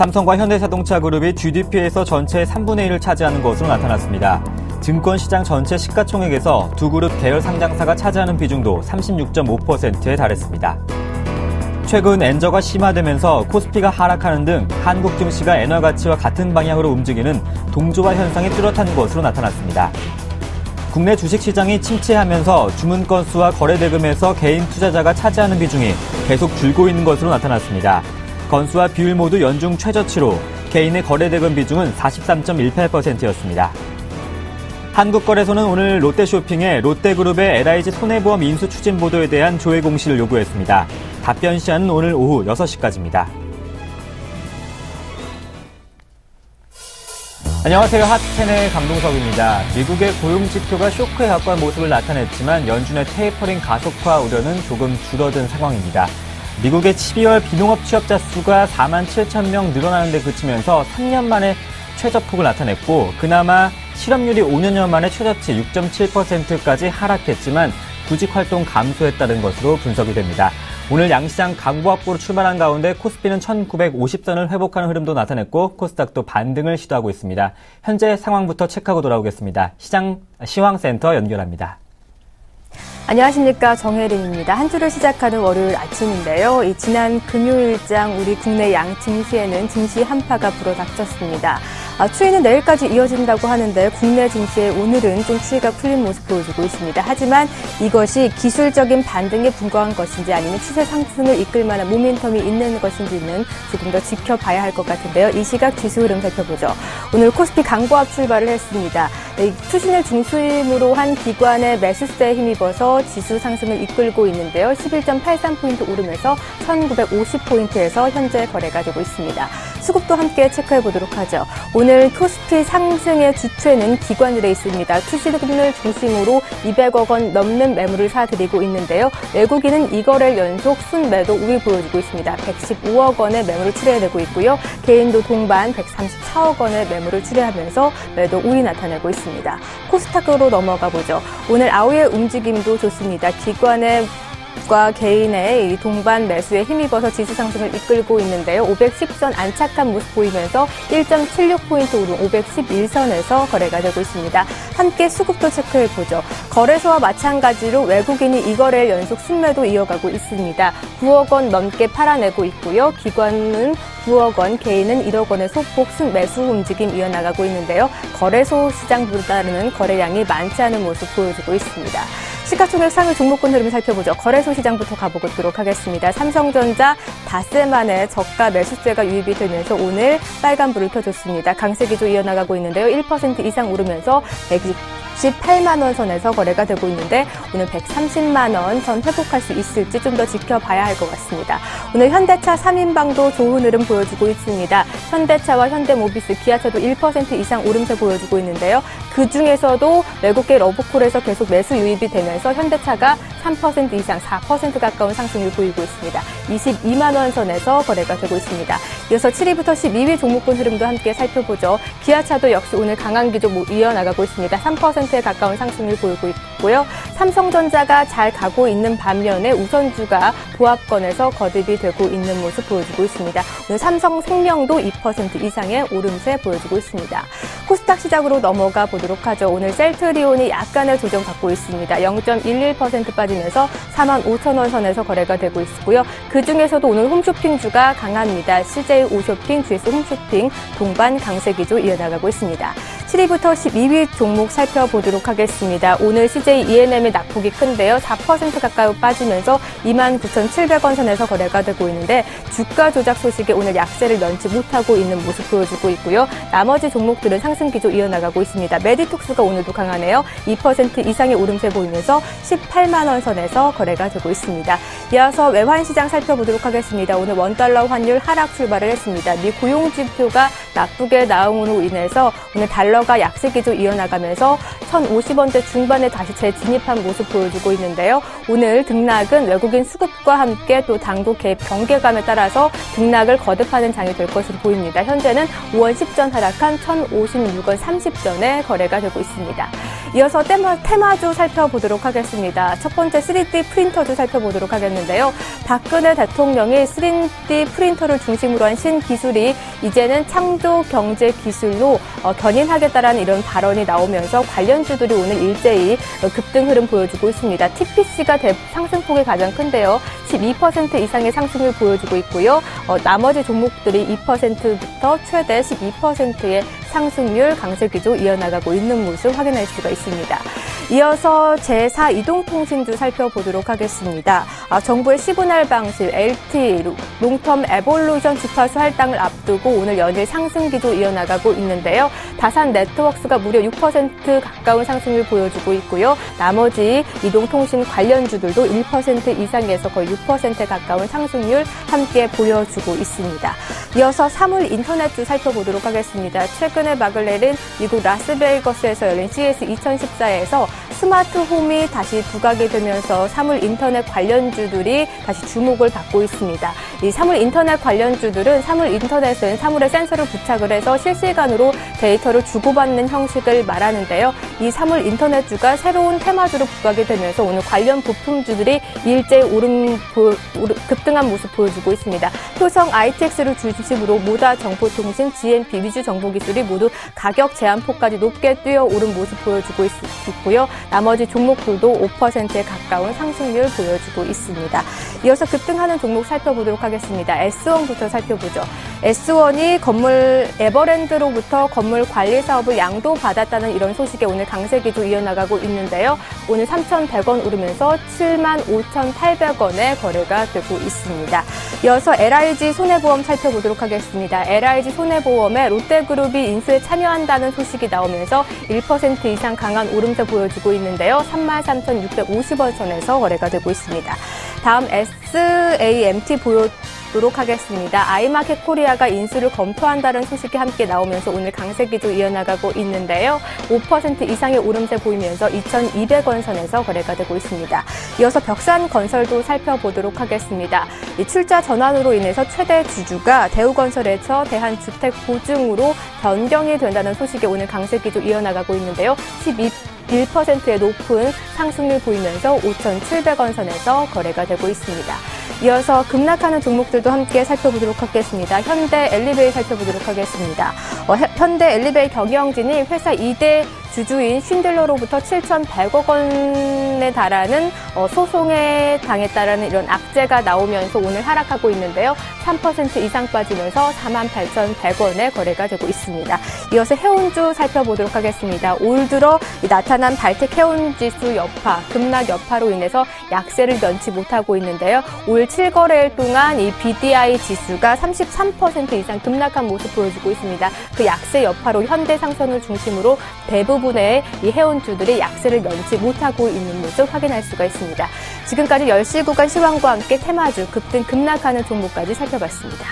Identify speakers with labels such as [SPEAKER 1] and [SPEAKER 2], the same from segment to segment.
[SPEAKER 1] 삼성과 현대자동차 그룹이 GDP에서 전체의 3분의 1을 차지하는 것으로 나타났습니다. 증권시장 전체 시가총액에서 두 그룹 계열 상장사가 차지하는 비중도 36.5%에 달했습니다. 최근 엔저가 심화되면서 코스피가 하락하는 등 한국 증시가 엔화 가치와 같은 방향으로 움직이는 동조화 현상이 뚜렷한 것으로 나타났습니다. 국내 주식시장이 침체하면서 주문 건수와 거래 대금에서 개인 투자자가 차지하는 비중이 계속 줄고 있는 것으로 나타났습니다. 건수와 비율 모두 연중 최저치로 개인의 거래 대금 비중은 43.18%였습니다. 한국거래소는 오늘 롯데쇼핑에 롯데그룹의 LIG 손해보험 인수 추진 보도에 대한 조회 공시를 요구했습니다. 답변 시한은 오늘 오후 6시까지입니다. 안녕하세요. 핫10의 강동석입니다. 미국의 고용지표가 쇼크에 가까운 모습을 나타냈지만 연준의 테이퍼링 가속화 우려는 조금 줄어든 상황입니다. 미국의 12월 비농업 취업자 수가 4만 7천 명 늘어나는 데 그치면서 3년 만에 최저폭을 나타냈고 그나마 실업률이 5년여 만에 최저치 6.7%까지 하락했지만 구직활동 감소에 따른 것으로 분석이 됩니다. 오늘 양시장 강보 확보로 출발한 가운데 코스피는 1950선을 회복하는 흐름도 나타냈고 코스닥도 반등을 시도하고 있습니다. 현재 상황부터 체크하고 돌아오겠습니다. 시황센터 연결합니다.
[SPEAKER 2] 안녕하십니까. 정혜린입니다. 한 주를 시작하는 월요일 아침인데요. 지난 금요일장 우리 국내 양 증시에는 증시 한파가 불어닥쳤습니다. 추이는 내일까지 이어진다고 하는데 국내 증시에 오늘은 좀 추이가 풀린 모습 보여주고 있습니다. 하지만 이것이 기술적인 반등에 불과한 것인지 아니면 추세 상승을 이끌 만한 모멘텀이 있는 것인지는 조금 더 지켜봐야 할 것 같은데요. 이 시각 지수 흐름 살펴보죠. 오늘 코스피 강보합 출발을 했습니다. 투신을 중심으로 한 기관의 매수세에 힘입어서 지수 상승을 이끌고 있는데요. 11.83포인트 오르면서 1950포인트에서 현재 거래가 되고 있습니다. 수급도 함께 체크해 보도록 하죠. 오늘 코스피 상승의 주체는 기관들에 있습니다. 투신을 중심으로 200억 원 넘는 매물을 사들이고 있는데요. 외국인은 이거래일 연속 순매도 우위 보여주고 있습니다. 115억 원의 매물을 출회해내고 있고요. 개인도 동반 134억 원의 매물을 출회하면서 매도 우위 나타내고 있습니다. 코스닥으로 넘어가 보죠. 오늘 아우의 움직임도 좋습니다. 기관의 과 개인의 이 동반 매수에 힘입어서 지수 상승을 이끌고 있는데요. 510선 안착한 모습 보이면서 1.76포인트 오른 511선에서 거래가 되고 있습니다. 함께 수급도 체크해보죠. 거래소와 마찬가지로 외국인이 이거래일 연속 순매도 이어가고 있습니다. 9억 원 넘게 팔아내고 있고요. 기관은 9억 원, 개인은 1억 원의 소폭 순매수 움직임 이어나가고 있는데요. 거래소 시장보다는 거래량이 많지 않은 모습 보여주고 있습니다. 시가총액 상위 종목군 흐름을 살펴보죠. 거래소 시장부터 가보도록 하겠습니다. 삼성전자 닷새 만에 저가 매수세가 유입이 되면서 오늘 빨간불을 켜줬습니다. 강세 기조 이어나가고 있는데요. 1% 이상 오르면서 118만 원 선에서 거래가 되고 있는데 오늘 130만 원 선 회복할 수 있을지 좀 더 지켜봐야 할 것 같습니다. 오늘 현대차 3인방도 좋은 흐름 보여주고 있습니다. 현대차와 현대모비스, 기아차도 1% 이상 오름세 보여주고 있는데요. 그중에서도 외국계 러브콜에서 계속 매수 유입이 되면서 현대차가 3% 이상 4% 가까운 상승을 보이고 있습니다. 22만 원 선에서 거래가 되고 있습니다. 이어서 7위부터 12위 종목군 흐름도 함께 살펴보죠. 기아차도 역시 오늘 강한 기조 이어나가고 있습니다. 3%에 가까운 상승을 보이고 있고요. 삼성전자가 잘 가고 있는 반면에 우선주가 보합권에서 거듭이 되고 있는 모습 보여주고 있습니다. 오늘 삼성생명도 2% 이상의 오름세 보여주고 있습니다. 코스닥 시장으로 넘어가 보도록 하죠. 오늘 셀트리온이 약간의 조정 받고 있습니다. 0.11% 빠지면서 4만 5천 원 선에서 거래가 되고 있고요. 그중에서도 오늘 홈쇼핑주가 강합니다. CJ 오쇼핑, GS 홈쇼핑 동반 강세 기조 이어나가고 있습니다. 7위부터 12위 종목 살펴보도록 하겠습니다. 오늘 CJ E&M의 낙폭이 큰데요. 4% 가까이 빠지면서 29,700원 선에서 거래가 되고 있는데 주가 조작 소식에 오늘 약세를 면치 못하고 있는 모습 보여주고 있고요. 나머지 종목들은 상승 기조 이어나가고 있습니다. 메디톡스가 오늘도 강하네요. 2% 이상의 오름세 보이면서 18만 원 선에서 거래가 되고 있습니다. 이어서 외환 시장 살펴보도록 하겠습니다. 오늘 원달러 환율 하락 출발을 했습니다. 미 고용지표가 나쁘게 나옴으로 인해서 오늘 달러가 약세 기조 이어나가면서 1,050원대 중반에 다시 재진입한 모습 보여주고 있는데요. 오늘 등락은 외국인 수급과 함께 또 당국 개입 경계감에 따라서 등락을 거듭하는 장이 될 것으로 보입니다. 현재는 5원 10전 하락한 1,056원 30전에 거래가 되고 있습니다. 이어서 테마주 살펴보도록 하겠습니다. 첫 번째 3D 프린터주 살펴보도록 하겠는데요. 박근혜 대통령이 3D 프린터를 중심으로 한 신기술이 이제는 창조 경제 기술로 견인하겠다라는 이런 발언이 나오면서 관련주들이 오늘 일제히 급등 흐름 보여주고 있습니다. TPC가 상승폭이 가장 큰데요. 12% 이상의 상승을 보여주고 있고요. 나머지 종목들이 2%부터 최대 12%의 상승률 강세 기조 이어나가고 있는 모습 확인할 수가 있습니다. 이어서 제4 이동통신주 살펴보도록 하겠습니다. 정부의 시그널 방식 LT 롱텀 에볼루션 주파수 할당을 앞두고 오늘 연일 상승 기조 이어나가고 있는데요. 다산 네트워크스가 무려 6% 가까운 상승을 보여주고 있고요. 나머지 이동통신 관련주들도 1% 이상에서 거의 6%에 가까운 상승률 함께 보여주고 있습니다. 이어서 사물 인터넷주 살펴보도록 하겠습니다. 최근에 막을 내린 미국 라스베이거스에서 열린 CES 2014에서 스마트 홈이 다시 부각이 되면서 사물 인터넷 관련주들이 다시 주목을 받고 있습니다. 이 사물 인터넷 관련주들은 사물 인터넷은 사물에 센서를 부착을 해서 실시간으로 데이터를 주고받는 형식을 말하는데요. 이 사물 인터넷주가 새로운 테마주로 부각이 되면서 오늘 관련 부품주들이 일제히 급등한 모습 보여주고 있습니다. 효성 ITX를 중심으로 모다 정보통신, GMP 위주 정보기술이 모두 가격 제한폭까지 높게 뛰어오른 모습 보여주고 있고요. 나머지 종목들도 5%에 가까운 상승률 보여주고 있습니다. 이어서 급등하는 종목 살펴보도록 하겠습니다. S1부터 살펴보죠. S1이 건물 에버랜드로부터 건물 관리 사업을 양도받았다는 이런 소식에 오늘 강세 기조 이어나가고 있는데요. 오늘 3,100원 오르면서 75,800원에 거래가 되고 있습니다. 이어서 LIG 손해보험 살펴보도록 하겠습니다. LIG 손해보험에 롯데그룹이 인수에 참여한다는 소식이 나오면서 1% 이상 강한 오름세 보여주고 있는데요. 33,650원 선에서 거래가 되고 있습니다. 다음 SAMT 보도록 하겠습니다. 아이마켓 코리아가 인수를 검토한다는 소식이 함께 나오면서 오늘 강세 기조 이어나가고 있는데요. 5% 이상의 오름세 보이면서 2,200원 선에서 거래가 되고 있습니다. 이어서 벽산건설도 살펴보도록 하겠습니다. 이 출자 전환으로 인해서 최대 주주가 대우건설에서 대한주택보증으로 변경이 된다는 소식에 오늘 강세 기조 이어나가고 있는데요. 1%의 높은 상승률 보이면서 5,700원 선에서 거래가 되고 있습니다. 이어서 급락하는 종목들도 함께 살펴보도록 하겠습니다. 현대 엘리베이 살펴보도록 하겠습니다. 현대 엘리베이 경영진이 회사 2대 주주인 쉰들러로부터 7,100억 원에 달하는 소송에 당했다라는 이런 악재가 나오면서 오늘 하락하고 있는데요. 3% 이상 빠지면서 48,100원에 거래가 되고 있습니다. 이어서 해운주 살펴보도록 하겠습니다. 올 들어 나타난 발텍 해운지수 여파, 급락 여파로 인해서 약세를 면치 못하고 있는데요. 올 7거래일 동안 이 BDI 지수가 33% 이상 급락한 모습 보여주고 있습니다. 그 약세 여파로 현대상선을 중심으로 대부분의 이 해운주들이 약세를 면치 못하고 있는 모습 확인할 수가 있습니다. 지금까지 10시 구간 시황과 함께 테마주 급등 급락하는 종목까지 살펴봤습니다.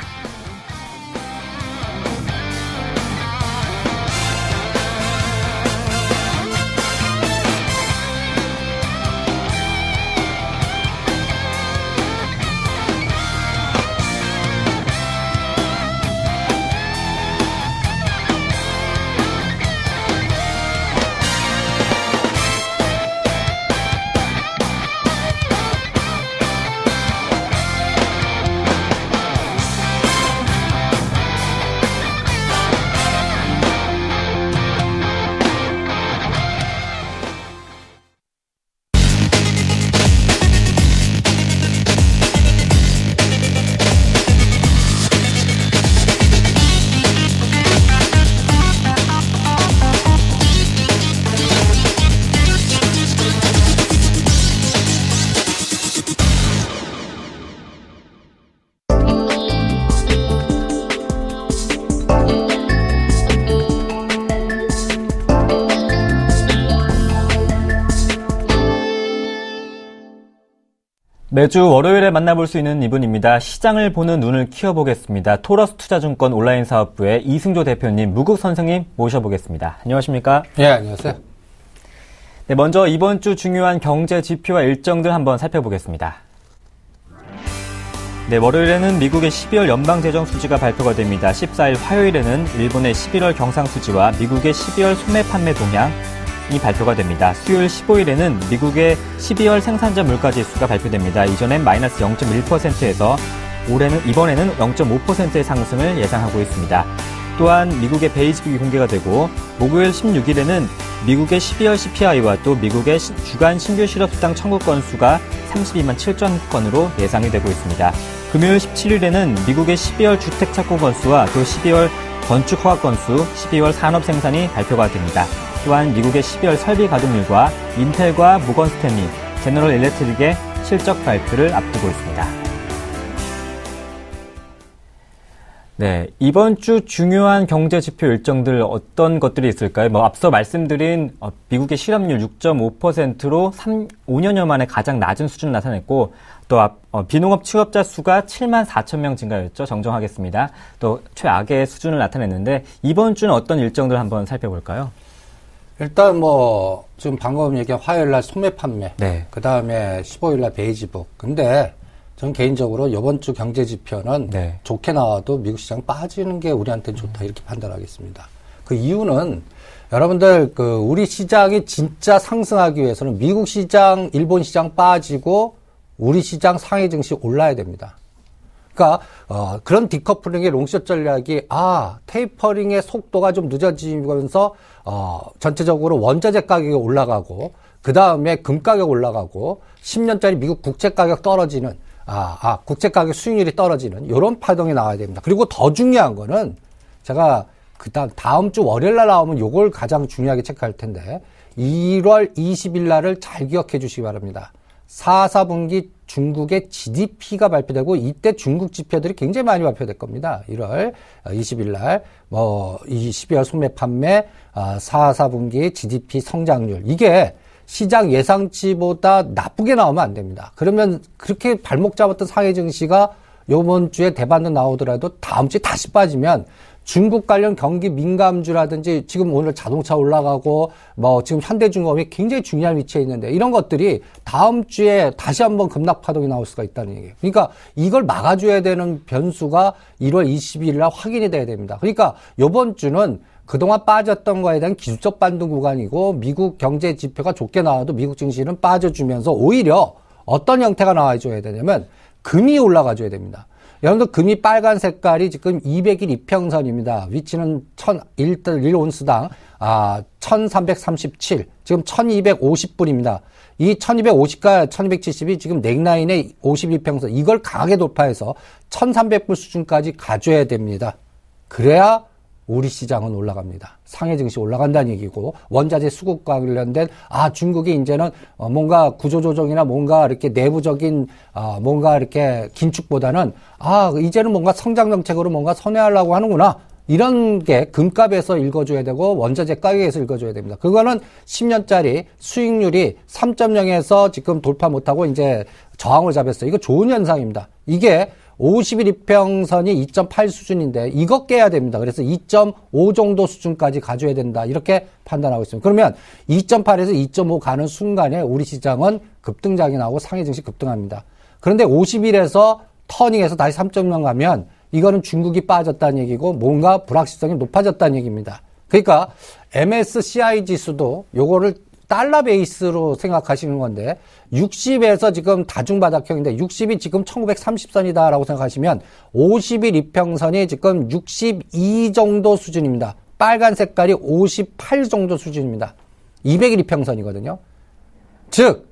[SPEAKER 1] 매주 월요일에 만나볼 수 있는 이분입니다. 시장을 보는 눈을 키워보겠습니다. 토러스 투자증권 온라인 사업부의 이승조 대표님, 무국 선생님 모셔보겠습니다. 안녕하십니까?
[SPEAKER 3] 예, 안녕하세요.
[SPEAKER 1] 네, 먼저 이번 주 중요한 경제 지표와 일정들 한번 살펴보겠습니다. 네, 월요일에는 미국의 12월 연방재정 수지가 발표가 됩니다. 14일 화요일에는 일본의 11월 경상수지와 미국의 12월 소매 판매 동향, 발표가 됩니다. 수요일 15일에는 미국의 12월 생산자 물가지수가 발표됩니다. 이전엔 마이너스 0.1%에서 이번에는 0.5%의 상승을 예상하고 있습니다. 또한 미국의 베이직이 공개가 되고 목요일 16일에는 미국의 12월 CPI와 또 미국의 주간 신규 실업수당 청구 건수가 32만 7천 건으로 예상이 되고 있습니다. 금요일 17일에는 미국의 12월 주택 착공 건수와 또 12월 건축 허가 건수, 12월 산업 생산이 발표가 됩니다. 또한 미국의 12월 설비 가동률과 인텔과 모건 스탠리, 제너럴 일렉트릭의 실적 발표를 앞두고 있습니다. 네, 이번 주 중요한 경제 지표 일정들 어떤 것들이 있을까요? 앞서 말씀드린 미국의 실업률 6.5%로 5년여 만에 가장 낮은 수준을 나타냈고, 또 비농업 취업자 수가 7만 4천 명 증가였죠. 정정하겠습니다. 또 최악의 수준을 나타냈는데, 이번 주는 어떤 일정들 한번 살펴볼까요?
[SPEAKER 3] 일단 지금 방금 얘기한 화요일 날 소매 판매,
[SPEAKER 1] 네.
[SPEAKER 3] 그 다음에 15일 날 베이지북. 근데 저는 개인적으로 이번 주 경제 지표는
[SPEAKER 1] 네.
[SPEAKER 3] 좋게 나와도 미국 시장 빠지는 게 우리한테는 좋다 이렇게 판단하겠습니다. 그 이유는 여러분들 우리 시장이 진짜 상승하기 위해서는 미국 시장, 일본 시장 빠지고 우리 시장 상해 증시 올라야 됩니다. 그러니까 그런 디커플링의 롱숏 전략이 테이퍼링의 속도가 좀 늦어지면서 전체적으로 원자재 가격이 올라가고 그 다음에 금 가격 올라가고 10년짜리 미국 국채 가격 떨어지는 국채 가격 수익률이 떨어지는 이런 파동이 나와야 됩니다. 그리고 더 중요한 거는 제가 다음 주 월요일 날 나오면 요걸 가장 중요하게 체크할 텐데 1월 20일 날을 잘 기억해 주시기 바랍니다. 4분기 중국의 GDP가 발표되고 이때 중국 지표들이 굉장히 많이 발표될 겁니다. 1월 20일 날 이 12월 소매 판매 4분기 GDP 성장률 이게 시장 예상치보다 나쁘게 나오면 안 됩니다. 그러면 그렇게 발목 잡았던 상해 증시가 이번 주에 대반등 나오더라도 다음 주에 다시 빠지면 중국 관련 경기 민감주라든지 지금 오늘 자동차 올라가고 지금 현대중공업이 굉장히 중요한 위치에 있는데 이런 것들이 다음 주에 다시 한번 급락 파동이 나올 수가 있다는 얘기예요. 그러니까 이걸 막아줘야 되는 변수가 1월 22일 날 확인이 돼야 됩니다. 그러니까 이번 주는 그동안 빠졌던 거에 대한 기술적 반등 구간이고 미국 경제 지표가 좋게 나와도 미국 증시는 빠져주면서 오히려 어떤 형태가 나와줘야 되냐면 금이 올라가줘야 됩니다. 여러분들 금이 빨간 색깔이 지금 200일 이평선입니다. 위치는 1온스당 1337 지금 1250불입니다. 이 1250과 1270이 지금 넥라인의 52평선 이걸 강하게 돌파해서 1300불 수준까지 가져야 됩니다. 그래야 우리 시장은 올라갑니다. 상해 증시 올라간다는 얘기고 원자재 수급과 관련된 중국이 이제는 뭔가 구조조정이나 뭔가 이렇게 내부적인 뭔가 이렇게 긴축보다는 이제는 뭔가 성장 정책으로 뭔가 선회하려고 하는구나. 이런 게 금값에서 읽어줘야 되고 원자재 가격에서 읽어줘야 됩니다. 그거는 10년짜리 수익률이 3.0에서 지금 돌파 못하고 이제 저항을 잡았어요. 이거 좋은 현상입니다. 이게 50일 이평선이 2.8 수준인데 이거 깨야 됩니다. 그래서 2.5 정도 수준까지 가져야 된다. 이렇게 판단하고 있습니다. 그러면 2.8에서 2.5 가는 순간에 우리 시장은 급등장이 나오고 상해 증시 급등합니다. 그런데 50일에서 터닝해서 다시 3.0 가면 이거는 중국이 빠졌다는 얘기고 뭔가 불확실성이 높아졌다는 얘기입니다. 그러니까 MSCI 지수도 요거를 달러 베이스로 생각하시는 건데 60에서 지금 다중바닥형인데 60이 지금 1930선이다라고 생각하시면 50일 이평선이 지금 62 정도 수준입니다. 빨간 색깔이 58 정도 수준입니다. 200일 이평선이거든요. 즉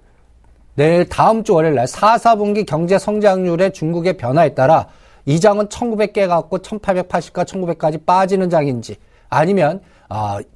[SPEAKER 3] 내일 다음 주 월요일 날 4분기 경제 성장률의 중국의 변화에 따라 이 장은 1900 깨갖고 1880과 1900까지 빠지는 장인지 아니면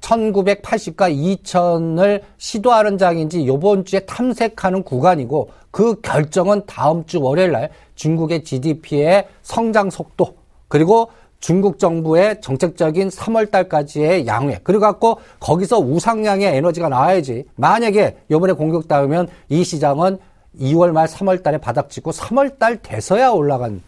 [SPEAKER 3] 1980과 2000을 시도하는 장인지 이번 주에 탐색하는 구간이고 그 결정은 다음 주 월요일 날 중국의 GDP의 성장 속도 그리고 중국 정부의 정책적인 3월 달까지의 양회 그리고 갖고 거기서 우상향의 에너지가 나와야지 만약에 이번에 공격당하면 이 시장은 2월 말 3월 달에 바닥 찍고 3월 달 돼서야 올라간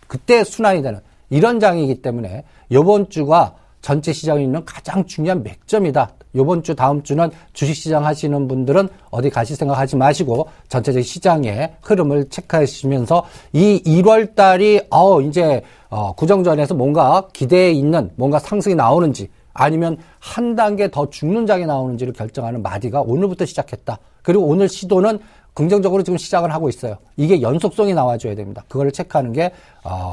[SPEAKER 3] 그때 순환이 되는 이런 장이기 때문에 이번 주가 전체 시장에 있는 가장 중요한 맥점이다. 이번 주, 다음 주는 주식시장 하시는 분들은 어디 가실 생각하지 마시고 전체적 시장의 흐름을 체크하시면서 이 1월 달이 이제 구정전에서 뭔가 기대에 있는 뭔가 상승이 나오는지 아니면 한 단계 더 죽는 장이 나오는지를 결정하는 마디가 오늘부터 시작했다. 그리고 오늘 시도는 긍정적으로 지금 시작을 하고 있어요. 이게 연속성이 나와줘야 됩니다. 그거를 체크하는 게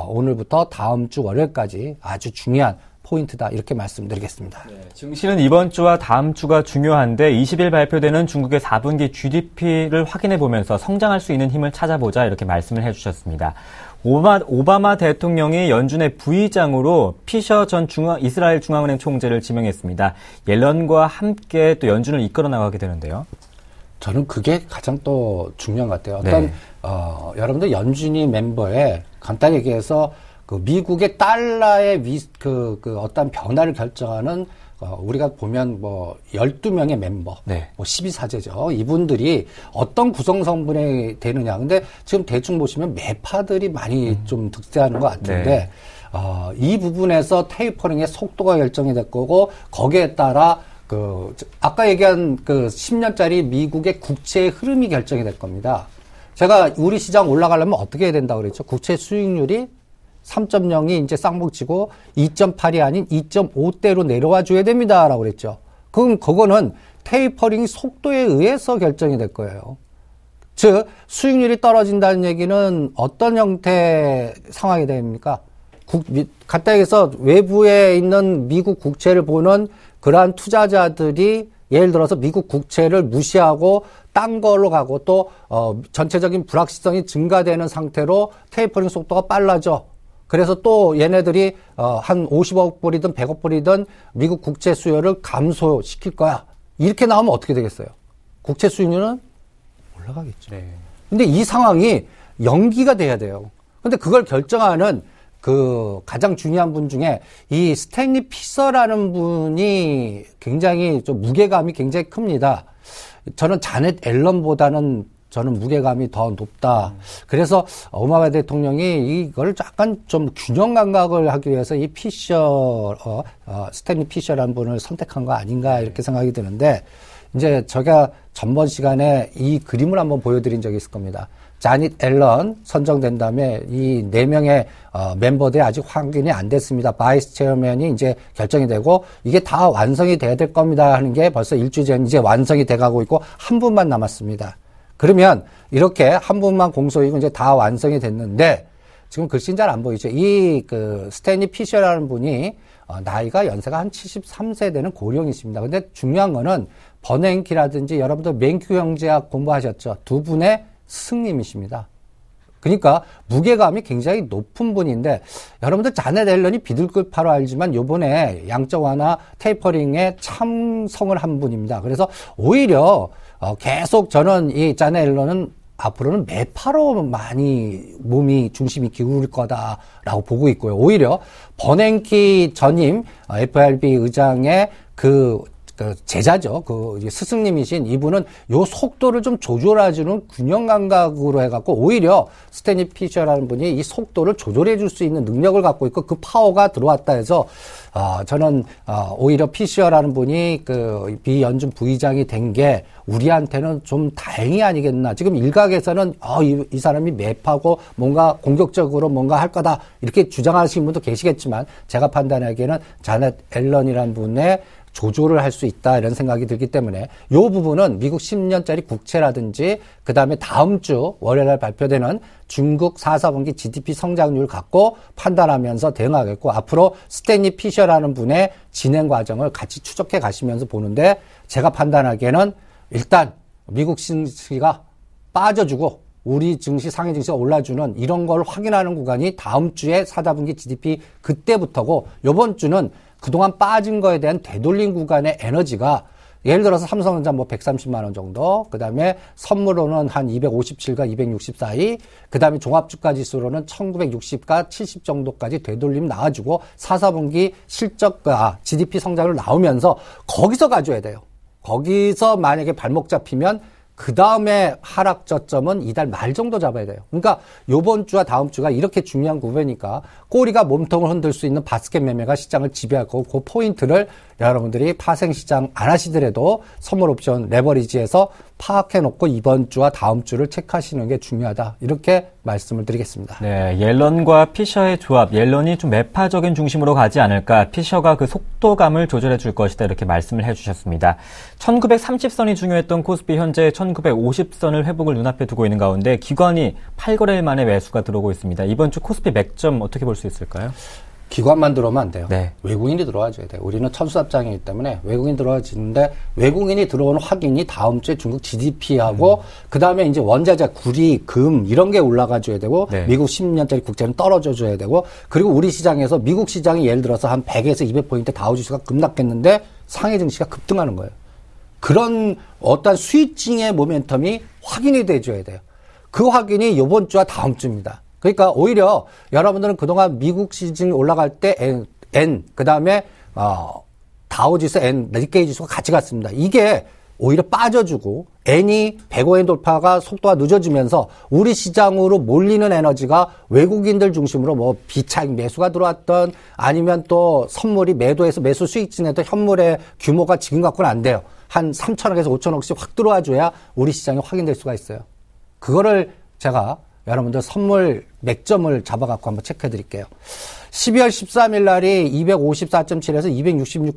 [SPEAKER 3] 오늘부터 다음 주 월요일까지 아주 중요한 포인트다. 이렇게 말씀드리겠습니다.
[SPEAKER 1] 네, 증시는 이번 주와 다음 주가 중요한데 20일 발표되는 중국의 4분기 GDP를 확인해 보면서 성장할 수 있는 힘을 찾아보자 이렇게 말씀을 해주셨습니다. 오바마 대통령이 연준의 부의장으로 피셔 전 이스라엘 중앙은행 총재를 지명했습니다. 옐런과 함께 또 연준을 이끌어 나가게 되는데요.
[SPEAKER 3] 저는 그게 가장 또 중요한 것 같아요. 어떤,
[SPEAKER 1] 네.
[SPEAKER 3] 여러분들 연준이 멤버에 간단히 얘기해서 그 미국의 달러의 어떤 변화를 결정하는 우리가 보면 12명의 멤버,
[SPEAKER 1] 네.
[SPEAKER 3] 12사제죠. 이분들이 어떤 구성 성분이 되느냐. 근데 지금 대충 보시면 매파들이 많이 좀 득세하는 것 같은데,
[SPEAKER 1] 네.
[SPEAKER 3] 이 부분에서 테이퍼링의 속도가 결정이 될 거고, 거기에 따라 아까 얘기한 10년짜리 미국의 국채의 흐름이 결정이 될 겁니다. 제가 우리 시장 올라가려면 어떻게 해야 된다고 그랬죠? 국채 수익률이 3.0이 이제 쌍봉치고 2.8이 아닌 2.5대로 내려와 줘야 됩니다라고 그랬죠. 그럼 그거는 테이퍼링 속도에 의해서 결정이 될 거예요. 즉 수익률이 떨어진다는 얘기는 어떤 형태의 상황이 됩니까? 간단히 해서 외부에 있는 미국 국채를 보는 그러한 투자자들이 예를 들어서 미국 국채를 무시하고 딴 걸로 가고 또 전체적인 불확실성이 증가되는 상태로 테이퍼링 속도가 빨라져. 그래서 또 얘네들이 한 50억 불이든 100억 불이든 미국 국채 수요를 감소시킬 거야. 이렇게 나오면 어떻게 되겠어요? 국채 수익률은 올라가겠죠.
[SPEAKER 1] 네.
[SPEAKER 3] 근데 이 상황이 연기가 돼야 돼요. 근데 그걸 결정하는 가장 중요한 분 중에 이 스탠리 피서라는 분이 굉장히 좀 무게감이 굉장히 큽니다. 저는 자넷 앨런보다는 저는 무게감이 더 높다. 그래서 오바마 대통령이 이걸 약간 좀 균형 감각을 하기 위해서 이 스탠리 피셔라는 분을 선택한 거 아닌가 이렇게 생각이 드는데 이제 제가 전번 시간에 이 그림을 한번 보여드린 적이 있을 겁니다. 자닛 앨런 선정된 다음에 이 4명의 멤버들이 아직 확인이 안 됐습니다. 바이스 체어맨이 이제 결정이 되고 이게 다 완성이 돼야 될 겁니다 하는 게 벌써 일주일 전 이제 완성이 돼가고 있고 한 분만 남았습니다. 그러면 이렇게 한 분만 공소이고 이제 다 완성이 됐는데 지금 글씨는 잘 안 보이죠. 이 스탠리 피셔라는 분이 나이가 연세가 한 73세 되는 고령이십니다. 근데 중요한 거는 버냉키라든지 여러분들 맨큐 형제학 공부하셨죠. 두 분의 스승님이십니다. 그러니까 무게감이 굉장히 높은 분인데 여러분들 자넷 앨런이 비둘기파로 알지만 요번에 양적 완화 테이퍼링에 참성을 한 분입니다. 그래서 오히려 계속 저는 이 자넷 앨런은 앞으로는 매파로 많이 몸이 중심이 기울일 거다라고 보고 있고요. 오히려 버냉키 전임 FRB 의장의 제자죠. 스승님이신 이분은 요 속도를 좀 조절해주는 균형 감각으로 해갖고 오히려 스탠리 피셔라는 분이 이 속도를 조절해 줄 수 있는 능력을 갖고 있고 그 파워가 들어왔다 해서 저는 오히려 피셔라는 분이 미 연준 부의장이 된 게 우리한테는 좀 다행이 아니겠나. 지금 일각에서는 이 사람이 매파고 뭔가 공격적으로 뭔가 할 거다 이렇게 주장하시는 분도 계시겠지만 제가 판단하기에는 자넷 앨런이라는 분의 조절을 할 수 있다 이런 생각이 들기 때문에 이 부분은 미국 10년짜리 국채라든지 그다음에 다음 주 월요일날 발표되는 중국 4분기 GDP 성장률을 갖고 판단하면서 대응하겠고 앞으로 스탠리 피셔라는 분의 진행 과정을 같이 추적해 가시면서 보는데 제가 판단하기에는 일단 미국 증시가 빠져주고 우리 증시 상해 증시가 올라주는 이런 걸 확인하는 구간이 다음 주에 4분기 GDP 그때부터고 이번 주는 그동안 빠진 거에 대한 되돌림 구간의 에너지가 예를 들어서 삼성전자 130만 원 정도, 그 다음에 선물로는 한 257과 260 사이, 그 다음에 종합주가 지수로는 1960과 70 정도까지 되돌림 나와주고 4분기 실적과 GDP 성장을 나오면서 거기서 가져야 돼요. 거기서 만약에 발목 잡히면 그 다음에 하락 저점은 이달 말 정도 잡아야 돼요. 그러니까 요번 주와 다음 주가 이렇게 중요한 구매니까 꼬리가 몸통을 흔들 수 있는 바스켓 매매가 시장을 지배하고 그 포인트를 여러분들이 파생시장 안 하시더라도 선물 옵션 레버리지에서 파악해놓고 이번 주와 다음 주를 체크하시는 게 중요하다. 이렇게 말씀을 드리겠습니다.
[SPEAKER 1] 네, 옐런과 피셔의 조합, 옐런이 좀 매파적인 중심으로 가지 않을까, 피셔가 그 속도감을 조절해 줄 것이다. 이렇게 말씀을 해주셨습니다. 1930선이 중요했던 코스피 현재 1950선을 회복을 눈앞에 두고 있는 가운데 기관이 8거래일 만에 매수가 들어오고 있습니다. 이번 주 코스피 맥점 어떻게 볼 수 있을까요?
[SPEAKER 3] 기관만 들어오면 안 돼요.
[SPEAKER 1] 네.
[SPEAKER 3] 외국인이 들어와줘야 돼요. 우리는 천수답장이기 때문에 외국인 들어와지는데 외국인이 들어오는 확인이 다음 주에 중국 GDP하고 그 다음에 이제 원자재, 구리, 금 이런 게 올라가줘야 되고
[SPEAKER 1] 네.
[SPEAKER 3] 미국 10년짜리 국채는 떨어져줘야 되고 그리고 우리 시장에서 미국 시장이 예를 들어서 한 100에서 200포인트 다우지수가 급락했는데 상해 증시가 급등하는 거예요. 그런 어떤 스위칭의 모멘텀이 확인이 돼줘야 돼요. 그 확인이 이번 주와 다음 주입니다. 그러니까 오히려 여러분들은 그동안 미국 시즌이 올라갈 때 N 그다음에 다우지수 N, 니케이 지수가 같이 갔습니다. 이게 오히려 빠져주고 N이 105엔 돌파가 속도가 늦어지면서 우리 시장으로 몰리는 에너지가 외국인들 중심으로 뭐 비차익 매수가 들어왔던 아니면 또 선물이 매도해서 매수 수익 진해도 현물의 규모가 지금 갖고는 안 돼요. 한 3천억에서 5천억씩 확 들어와줘야 우리 시장이 확인될 수가 있어요. 그거를 제가 여러분들 선물 맥점을 잡아갖고 한번 체크해 드릴게요. 12월 13일 날이 254.7에서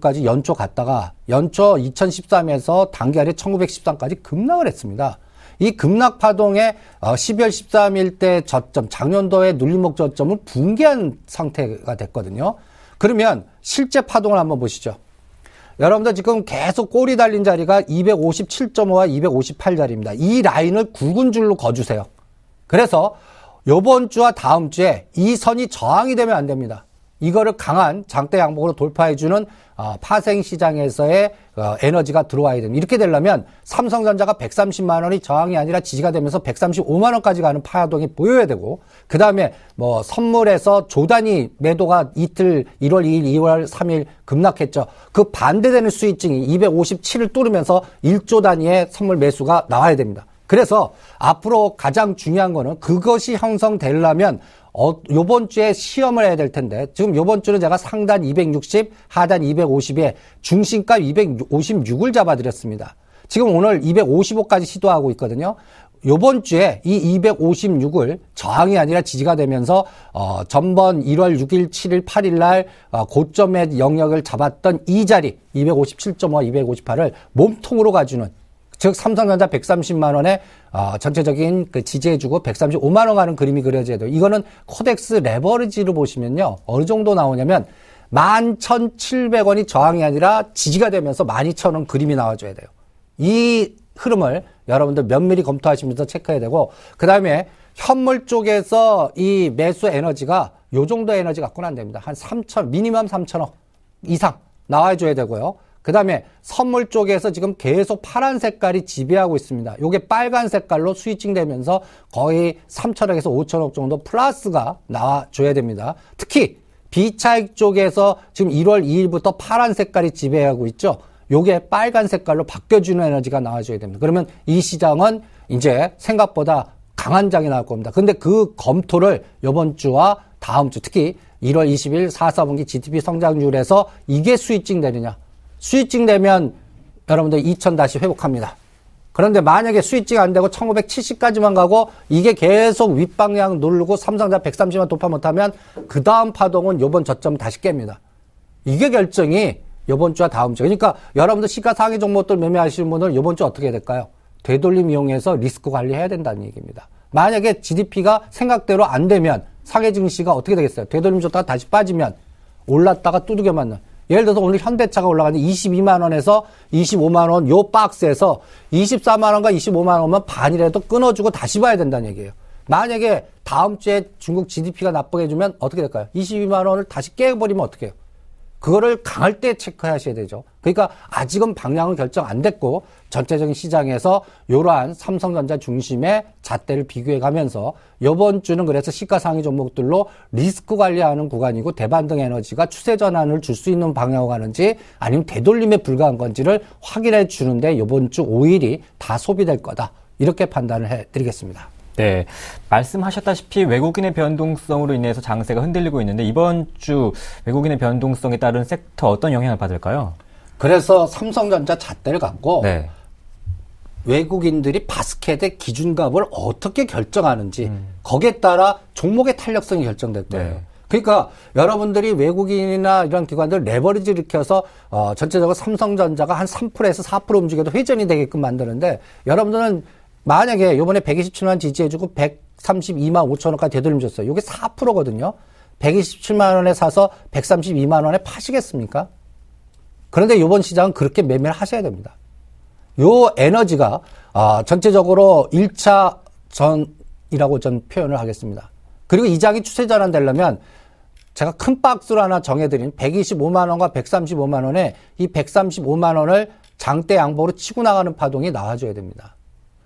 [SPEAKER 3] 266까지 연초 갔다가 연초 2013에서 단기알에 1913까지 급락을 했습니다. 이 급락 파동에 12월 13일 때 저점, 작년도에 눌림목 저점을 붕괴한 상태가 됐거든요. 그러면 실제 파동을 한번 보시죠. 여러분들 지금 계속 꼬리 달린 자리가 257.5와 258자리입니다. 이 라인을 굵은 줄로 거주세요. 그래서 이번 주와 다음 주에 이 선이 저항이 되면 안 됩니다. 이거를 강한 장대 양봉으로 돌파해주는 파생 시장에서의 에너지가 들어와야 됩니다. 이렇게 되려면 삼성전자가 130만 원이 저항이 아니라 지지가 되면서 135만 원까지 가는 파동이 보여야 되고 그 다음에 뭐 선물에서 조단위 매도가 이틀 1월 2일, 2월 3일 급락했죠. 그 반대되는 스위칭이 257을 뚫으면서 1조 단위의 선물 매수가 나와야 됩니다. 그래서 앞으로 가장 중요한 거는 그것이 형성되려면 요번 주에 시험을 해야 될 텐데 지금 요번 주는 제가 상단 260, 하단 250에 중심가 256을 잡아드렸습니다. 지금 오늘 255까지 시도하고 있거든요. 요번 주에 이 256을 저항이 아니라 지지가 되면서 전번 1월 6일, 7일, 8일 날 고점의 영역을 잡았던 이 자리 257.5와 258을 몸통으로 가주는 즉 삼성전자 130만 원에 전체적인 그 지지해주고 135만 원 가는 그림이 그려져야 돼요. 이거는 코덱스 레버리지로 보시면요. 어느 정도 나오냐면 11,700원이 저항이 아니라 지지가 되면서 12,000원 그림이 나와줘야 돼요. 이 흐름을 여러분들 면밀히 검토하시면서 체크해야 되고 그 다음에 현물 쪽에서 이 매수 에너지가 요 정도 에너지 갖고는 안 됩니다. 한 3,000, 미니멈 3,000원 이상 나와줘야 되고요. 그 다음에 선물 쪽에서 지금 계속 파란 색깔이 지배하고 있습니다. 요게 빨간 색깔로 스위칭 되면서 거의 3천억에서 5천억 정도 플러스가 나와줘야 됩니다. 특히 비차익 쪽에서 지금 1월 2일부터 파란 색깔이 지배하고 있죠. 요게 빨간 색깔로 바뀌어주는 에너지가 나와줘야 됩니다. 그러면 이 시장은 이제 생각보다 강한 장이 나올 겁니다. 근데 그 검토를 이번 주와 다음 주 특히 1월 20일 4분기 GDP 성장률에서 이게 스위칭 되느냐. 스위칭 되면 여러분들 2,000 다시 회복합니다. 그런데 만약에 스위칭 안 되고 1970까지만 가고 이게 계속 윗방향 누르고 삼성전자 130만 돌파 못하면 그 다음 파동은 요번 저점 다시 깹니다. 이게 결정이 요번 주와 다음 주. 그러니까 여러분들 시가상위 종목들 매매하시는 분들은 요번 주 어떻게 해야 될까요? 되돌림 이용해서 리스크 관리해야 된다는 얘기입니다. 만약에 GDP가 생각대로 안 되면 상해 증시가 어떻게 되겠어요? 되돌림 줬다가 다시 빠지면 올랐다가 두들겨 맞는. 예를 들어서 오늘 현대차가 올라가는데 22만 원에서 25만 원 요 박스에서 24만 원과 25만 원만 반이라도 끊어주고 다시 봐야 된다는 얘기예요. 만약에 다음 주에 중국 GDP가 나쁘게 해주면 어떻게 될까요? 22만 원을 다시 깨버리면 어떻게 해요? 그거를 강할 때 체크하셔야 되죠. 그러니까 아직은 방향은 결정 안 됐고 전체적인 시장에서 이러한 삼성전자 중심의 잣대를 비교해 가면서 이번 주는 그래서 시가상위 종목들로 리스크 관리하는 구간이고 대반등 에너지가 추세 전환을 줄 수 있는 방향으로 가는지 아니면 되돌림에 불과한 건지를 확인해 주는데 이번 주 5일이 다 소비될 거다. 이렇게 판단을 해드리겠습니다.
[SPEAKER 1] 네, 말씀하셨다시피 외국인의 변동성으로 인해서 장세가 흔들리고 있는데 이번 주 외국인의 변동성에 따른 섹터 어떤 영향을 받을까요?
[SPEAKER 3] 그래서 삼성전자 잣대를 갖고
[SPEAKER 1] 네.
[SPEAKER 3] 외국인들이 바스켓의 기준값을 어떻게 결정하는지 거기에 따라 종목의 탄력성이 결정될 거예요.
[SPEAKER 1] 네.
[SPEAKER 3] 그러니까 여러분들이 외국인이나 이런 기관들 레버리지를 일으켜서 전체적으로 삼성전자가 한 3%에서 4% 움직여도 회전이 되게끔 만드는데 여러분들은 만약에 이번에 127만 지지해주고 132만 5천 원까지 되돌림 줬어요. 이게 4%거든요. 127만 원에 사서 132만 원에 파시겠습니까? 그런데 이번 시장은 그렇게 매매를 하셔야 됩니다. 요 에너지가 전체적으로 1차 전이라고 전 표현을 하겠습니다. 그리고 이 장이 추세 전환되려면 제가 큰 박스로 하나 정해드린 125만 원과 135만 원에 이 135만 원을 장대 양보로 치고 나가는 파동이 나와줘야 됩니다.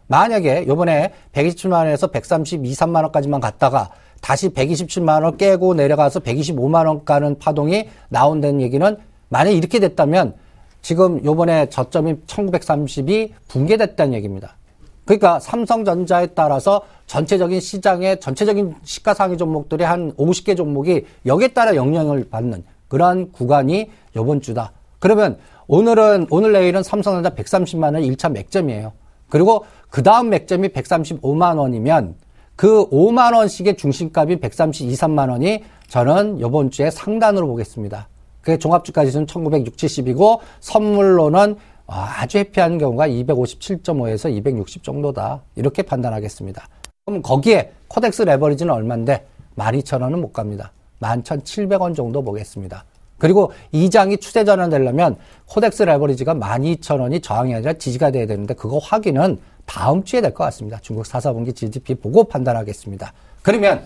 [SPEAKER 3] 만약에 요번에 127만 원에서 132, 3만 원까지만 갔다가 다시 127만 원 깨고 내려가서 125만 원 가는 파동이 나온다는 얘기는 만약에 이렇게 됐다면 지금 요번에 저점이 1930이 붕괴됐다는 얘기입니다. 그러니까 삼성전자에 따라서 전체적인 시장의 전체적인 시가상위 종목들의 한 50개 종목이 여기에 따라 영향을 받는 그러한 구간이 요번 주다. 그러면 오늘 내일은 삼성전자 130만 원 1차 맥점이에요. 그리고 그 다음 맥점이 135만 원이면 그 5만 원씩의 중심값이 132, 3만 원이 저는 요번 주에 상단으로 보겠습니다. 그게 종합주가 지수는 1960, 70이고 선물로는 아주 회피하는 경우가 257.5에서 260 정도다. 이렇게 판단하겠습니다. 그럼 거기에 코덱스 레버리지는 얼마인데 12,000원은 못 갑니다. 11,700원 정도 보겠습니다. 그리고 이 장이 추세 전환되려면 코덱스 레버리지가 12,000원이 저항이 아니라 지지가 돼야 되는데 그거 확인은 다음 주에 될 것 같습니다. 중국 4분기 GDP 보고 판단하겠습니다. 그러면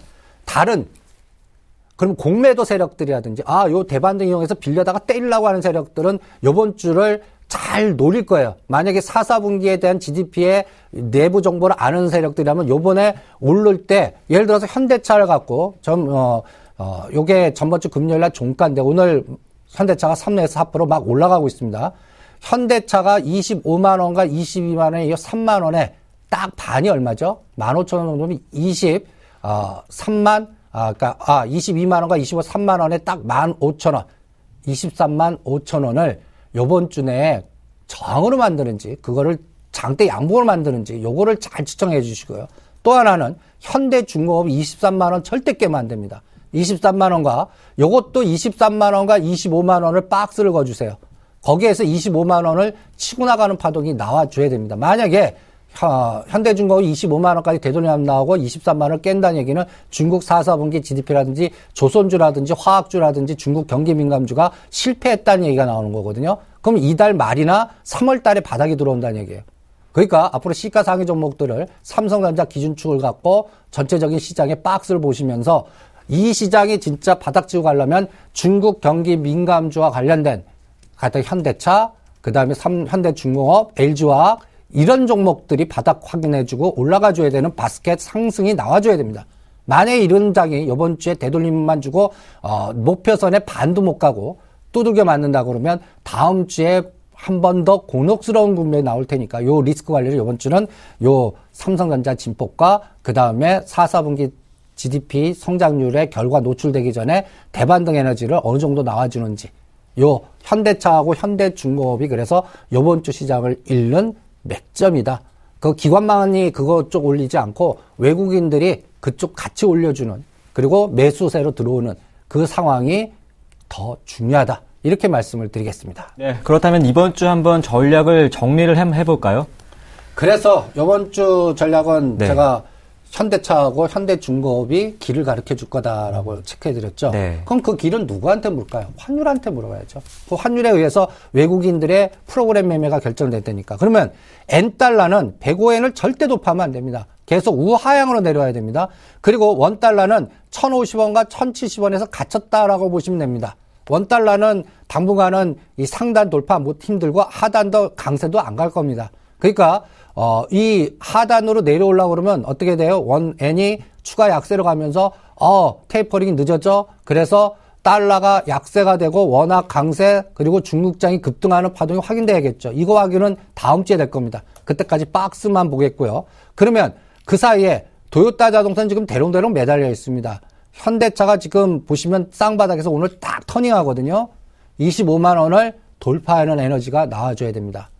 [SPEAKER 3] 그럼 공매도 세력들이라든지 요 대반등 이용해서 빌려다가 때리려고 하는 세력들은 요번 주를 잘 노릴 거예요. 만약에 4분기에 대한 GDP의 내부 정보를 아는 세력들이라면 요번에 오를 때 예를 들어서 현대차를 갖고 요게 전번주 금요일날 종가인데 오늘 현대차가 3에서 4% 막 올라가고 있습니다. 현대차가 25만 원과 22만 원에 이어 3만 원에 딱 반이 얼마죠? 15,000원 정도면 22만 원과 3만 원에 딱 15,000원, 23만 5천 원을 요번 주 내에 저항으로 만드는지, 그거를 장대 양봉으로 만드는지, 요거를 잘 추정해 주시고요. 또 하나는 현대중공업이 23만 원 절대 깨면 안 됩니다. 23만 원과, 요것도 23만 원과 25만 원을 박스를 거주세요. 거기에서 25만 원을 치고 나가는 파동이 나와줘야 됩니다. 만약에 현대중공업이 25만 원까지 되돌림 나오고 23만 원을 깬다는 얘기는 중국 4분기 GDP라든지 조선주라든지 화학주라든지 중국 경기 민감주가 실패했다는 얘기가 나오는 거거든요. 그럼 이달 말이나 3월 달에 바닥이 들어온다는 얘기예요. 그러니까 앞으로 시가상위 종목들을 삼성전자 기준축을 갖고 전체적인 시장의 박스를 보시면서 이 시장이 진짜 바닥 치고 가려면 중국 경기 민감주와 관련된 현대차, 그 다음에 현대중공업, LG화학 이런 종목들이 바닥 확인해주고 올라가줘야 되는 바스켓 상승이 나와줘야 됩니다. 만약에 이런 장이 이번 주에 되돌림만 주고 목표선에 반도 못 가고 두들겨 맞는다 그러면 다음 주에 한 번 더 곤혹스러운 국면이 나올 테니까 요 리스크 관리를 이번 주는 요 삼성전자 진폭과 그 다음에 4분기 GDP 성장률의 결과 노출되기 전에 대반등 에너지를 어느 정도 나와주는지 요 현대차하고 현대중공업이 그래서 요번 주 시장을 잃는 맥점이다. 그 기관만이 그거 쪽 올리지 않고 외국인들이 그쪽 같이 올려주는 그리고 매수세로 들어오는 그 상황이 더 중요하다. 이렇게 말씀을 드리겠습니다.
[SPEAKER 1] 네, 그렇다면 이번 주 한번 전략을 정리를 해볼까요?
[SPEAKER 3] 그래서 이번 주 전략은
[SPEAKER 1] 네.
[SPEAKER 3] 제가 현대차하고 현대중공업이 길을 가르쳐 줄 거다라고 체크해드렸죠.
[SPEAKER 1] 네.
[SPEAKER 3] 그럼 그 길은 누구한테 물까요? 환율한테 물어봐야죠. 그 환율에 의해서 외국인들의 프로그램 매매가 결정됐다니까. 그러면 N달러는 105엔을 절대 도파하면 안 됩니다. 계속 우하향으로 내려와야 됩니다. 그리고 원달러는 1,050원과 1,070원에서 갇혔다라고 보시면 됩니다. 원달러는 당분간은 이 상단 돌파 못 힘들고 하단도 강세도 안 갈 겁니다. 그러니까 이 하단으로 내려오려고 그러면 어떻게 돼요? 원엔이 추가 약세로 가면서 테이퍼링이 늦어져. 그래서 달러가 약세가 되고 원화 강세 그리고 중국장이 급등하는 파동이 확인돼야겠죠. 이거 확인은 다음 주에 될 겁니다. 그때까지 박스만 보겠고요. 그러면 그 사이에 도요타 자동차는 지금 대롱대롱 매달려 있습니다. 현대차가 지금 보시면 쌍바닥에서 오늘 딱 터닝하거든요. 25만 원을 돌파하는 에너지가 나와줘야 됩니다.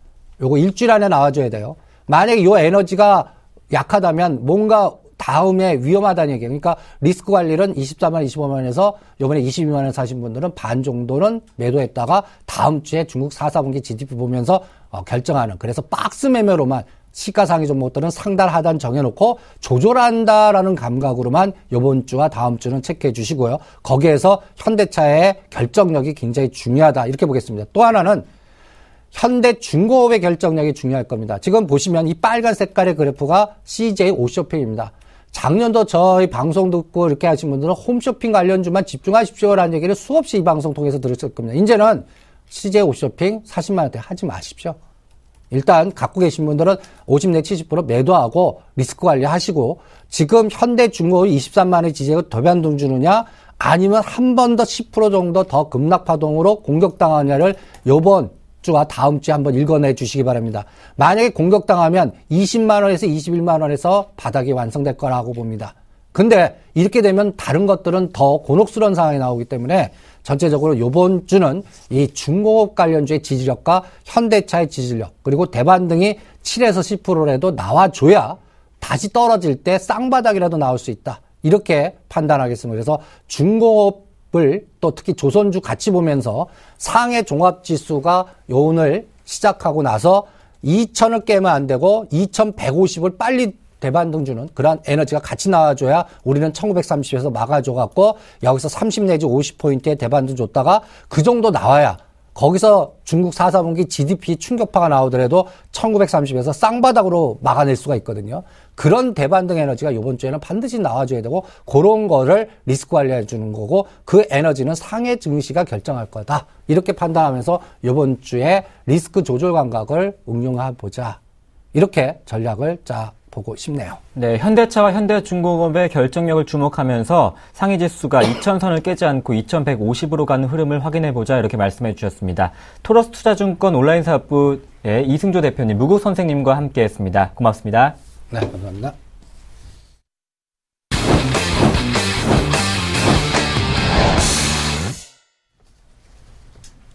[SPEAKER 3] 요거 일주일 안에 나와줘야 돼요. 만약에 요 에너지가 약하다면 뭔가 다음에 위험하다는 얘기예요. 그러니까 리스크 관리는 24만, 25만에서 요번에 22만 원 사신 분들은 반 정도는 매도했다가 다음 주에 중국 4, 4분기 GDP 보면서 결정하는. 그래서 박스 매매로만 시가상위 종목들은 상단, 하단 정해놓고 조절한다라는 감각으로만 요번 주와 다음 주는 체크해 주시고요. 거기에서 현대차의 결정력이 굉장히 중요하다. 이렇게 보겠습니다. 또 하나는 현대중공업의 결정력이 중요할 겁니다. 지금 보시면 이 빨간 색깔의 그래프가 CJ 홈쇼핑입니다. 작년도 저희 방송 듣고 이렇게 하신 분들은 홈쇼핑 관련주만 집중하십시오라는 얘기를 수없이 이 방송 통해서 들으실 겁니다. 이제는 CJ 홈쇼핑 40만 원대 하지 마십시오. 일단 갖고 계신 분들은 50 내 70% 매도하고 리스크 관리하시고 지금 현대중공업이 23만 원의 지지가 더 변동 주느냐 아니면 한 번 더 10% 정도 더 급락 파동으로 공격당하냐를 요번 주와 다음 주에 한번 읽어내 주시기 바랍니다. 만약에 공격당하면 20만 원에서 21만 원에서 바닥이 완성될 거라고 봅니다. 근데 이렇게 되면 다른 것들은 더 곤혹스러운 상황이 나오기 때문에 전체적으로 이번 주는 이 중공업 관련주의 지지력과 현대차의 지지력 그리고 대반등이 7에서 10%라도 나와줘야 다시 떨어질 때 쌍바닥이라도 나올 수 있다. 이렇게 판단하겠습니다. 그래서 중공업을 또 특히 조선주 같이 보면서 상해 종합지수가 오늘 시작하고 나서 2000을 깨면 안 되고 2150을 빨리 대반등 주는 그런 에너지가 같이 나와줘야 우리는 1930에서 막아줘갖고 여기서 30 내지 50포인트의 대반등 줬다가 그 정도 나와야 거기서 중국 4, 4분기 GDP 충격파가 나오더라도 1930에서 쌍바닥으로 막아낼 수가 있거든요. 그런 대반등 에너지가 이번 주에는 반드시 나와줘야 되고 그런 거를 리스크 관리해 주는 거고 그 에너지는 상해 증시가 결정할 거다. 이렇게 판단하면서 이번 주에 리스크 조절 감각을 응용해보자. 이렇게 전략을 보고 싶네요.
[SPEAKER 1] 네, 현대차와 현대중공업의 결정력을 주목하면서 상위 지수가 2000선을 깨지 않고 2150으로 가는 흐름을 확인해보자 이렇게 말씀해 주셨습니다. 토러스 투자증권 온라인 사업부의 이승조 대표님, 무국 선생님과 함께했습니다. 고맙습니다.
[SPEAKER 3] 네, 감사합니다.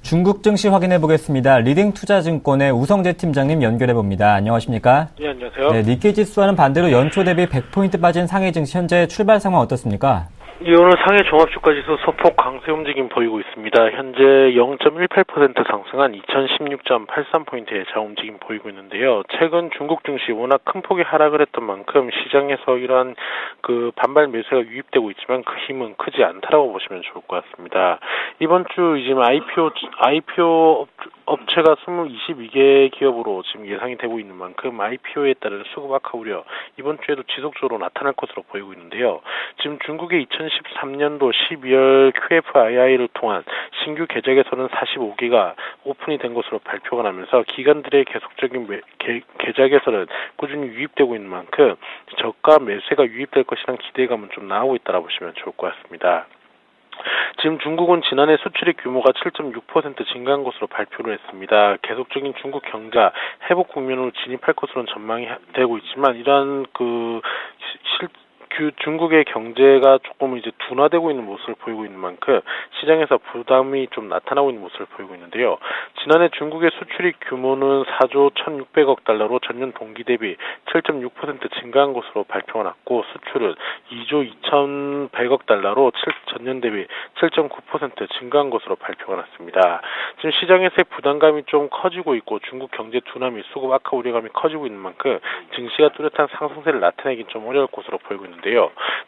[SPEAKER 1] 중국 증시 확인해 보겠습니다. 리딩투자증권의 우성재 팀장님 연결해 봅니다. 안녕하십니까?
[SPEAKER 4] 네, 안녕하세요.
[SPEAKER 1] 네, 니케이 지수와는 반대로 연초 대비 100포인트 빠진 상해 증시 현재 출발 상황 어떻습니까?
[SPEAKER 4] 오늘 상해 종합주가지수 소폭 강세 움직임 보이고 있습니다. 현재 0.18% 상승한 2016.83포인트의 자움직임 보이고 있는데요. 최근 중국 증시 워낙 큰 폭의 하락을 했던 만큼 시장에서 이러한 그 반발 매수가 유입되고 있지만 그 힘은 크지 않다라고 보시면 좋을 것 같습니다. 이번 주 지금 IPO 업체가 22개 기업으로 지금 예상이 되고 있는 만큼 IPO에 따른 수급 악화 우려 이번 주에도 지속적으로 나타날 것으로 보이고 있는데요. 지금 중국의 2013년도 12월 QFII를 통한 신규 계좌 개설은 45개가 오픈이 된 것으로 발표가 나면서 기관들의 계속적인 계좌 개설은 꾸준히 유입되고 있는 만큼 저가 매수가 유입될 것이라는 기대감은 좀 나오고 있다고 보시면 좋을 것 같습니다. 지금 중국은 지난해 수출의 규모가 7.6% 증가한 것으로 발표를 했습니다. 계속적인 중국 경제 회복 국면으로 진입할 것으로는 전망이 되고 있지만 이러한 중국의 경제가 조금 이제 둔화되고 있는 모습을 보이고 있는 만큼 시장에서 부담이 좀 나타나고 있는 모습을 보이고 있는데요. 지난해 중국의 수출입 규모는 4조 1,600억 달러로 전년 동기 대비 7.6% 증가한 것으로 발표가 났고 수출은 2조 2,100억 달러로 전년 대비 7.9% 증가한 것으로 발표가 났습니다. 지금 시장에서의 부담감이 좀 커지고 있고 중국 경제 둔화 및 수급 악화 우려감이 커지고 있는 만큼 증시가 뚜렷한 상승세를 나타내긴 좀 어려울 것으로 보이고 있는데요.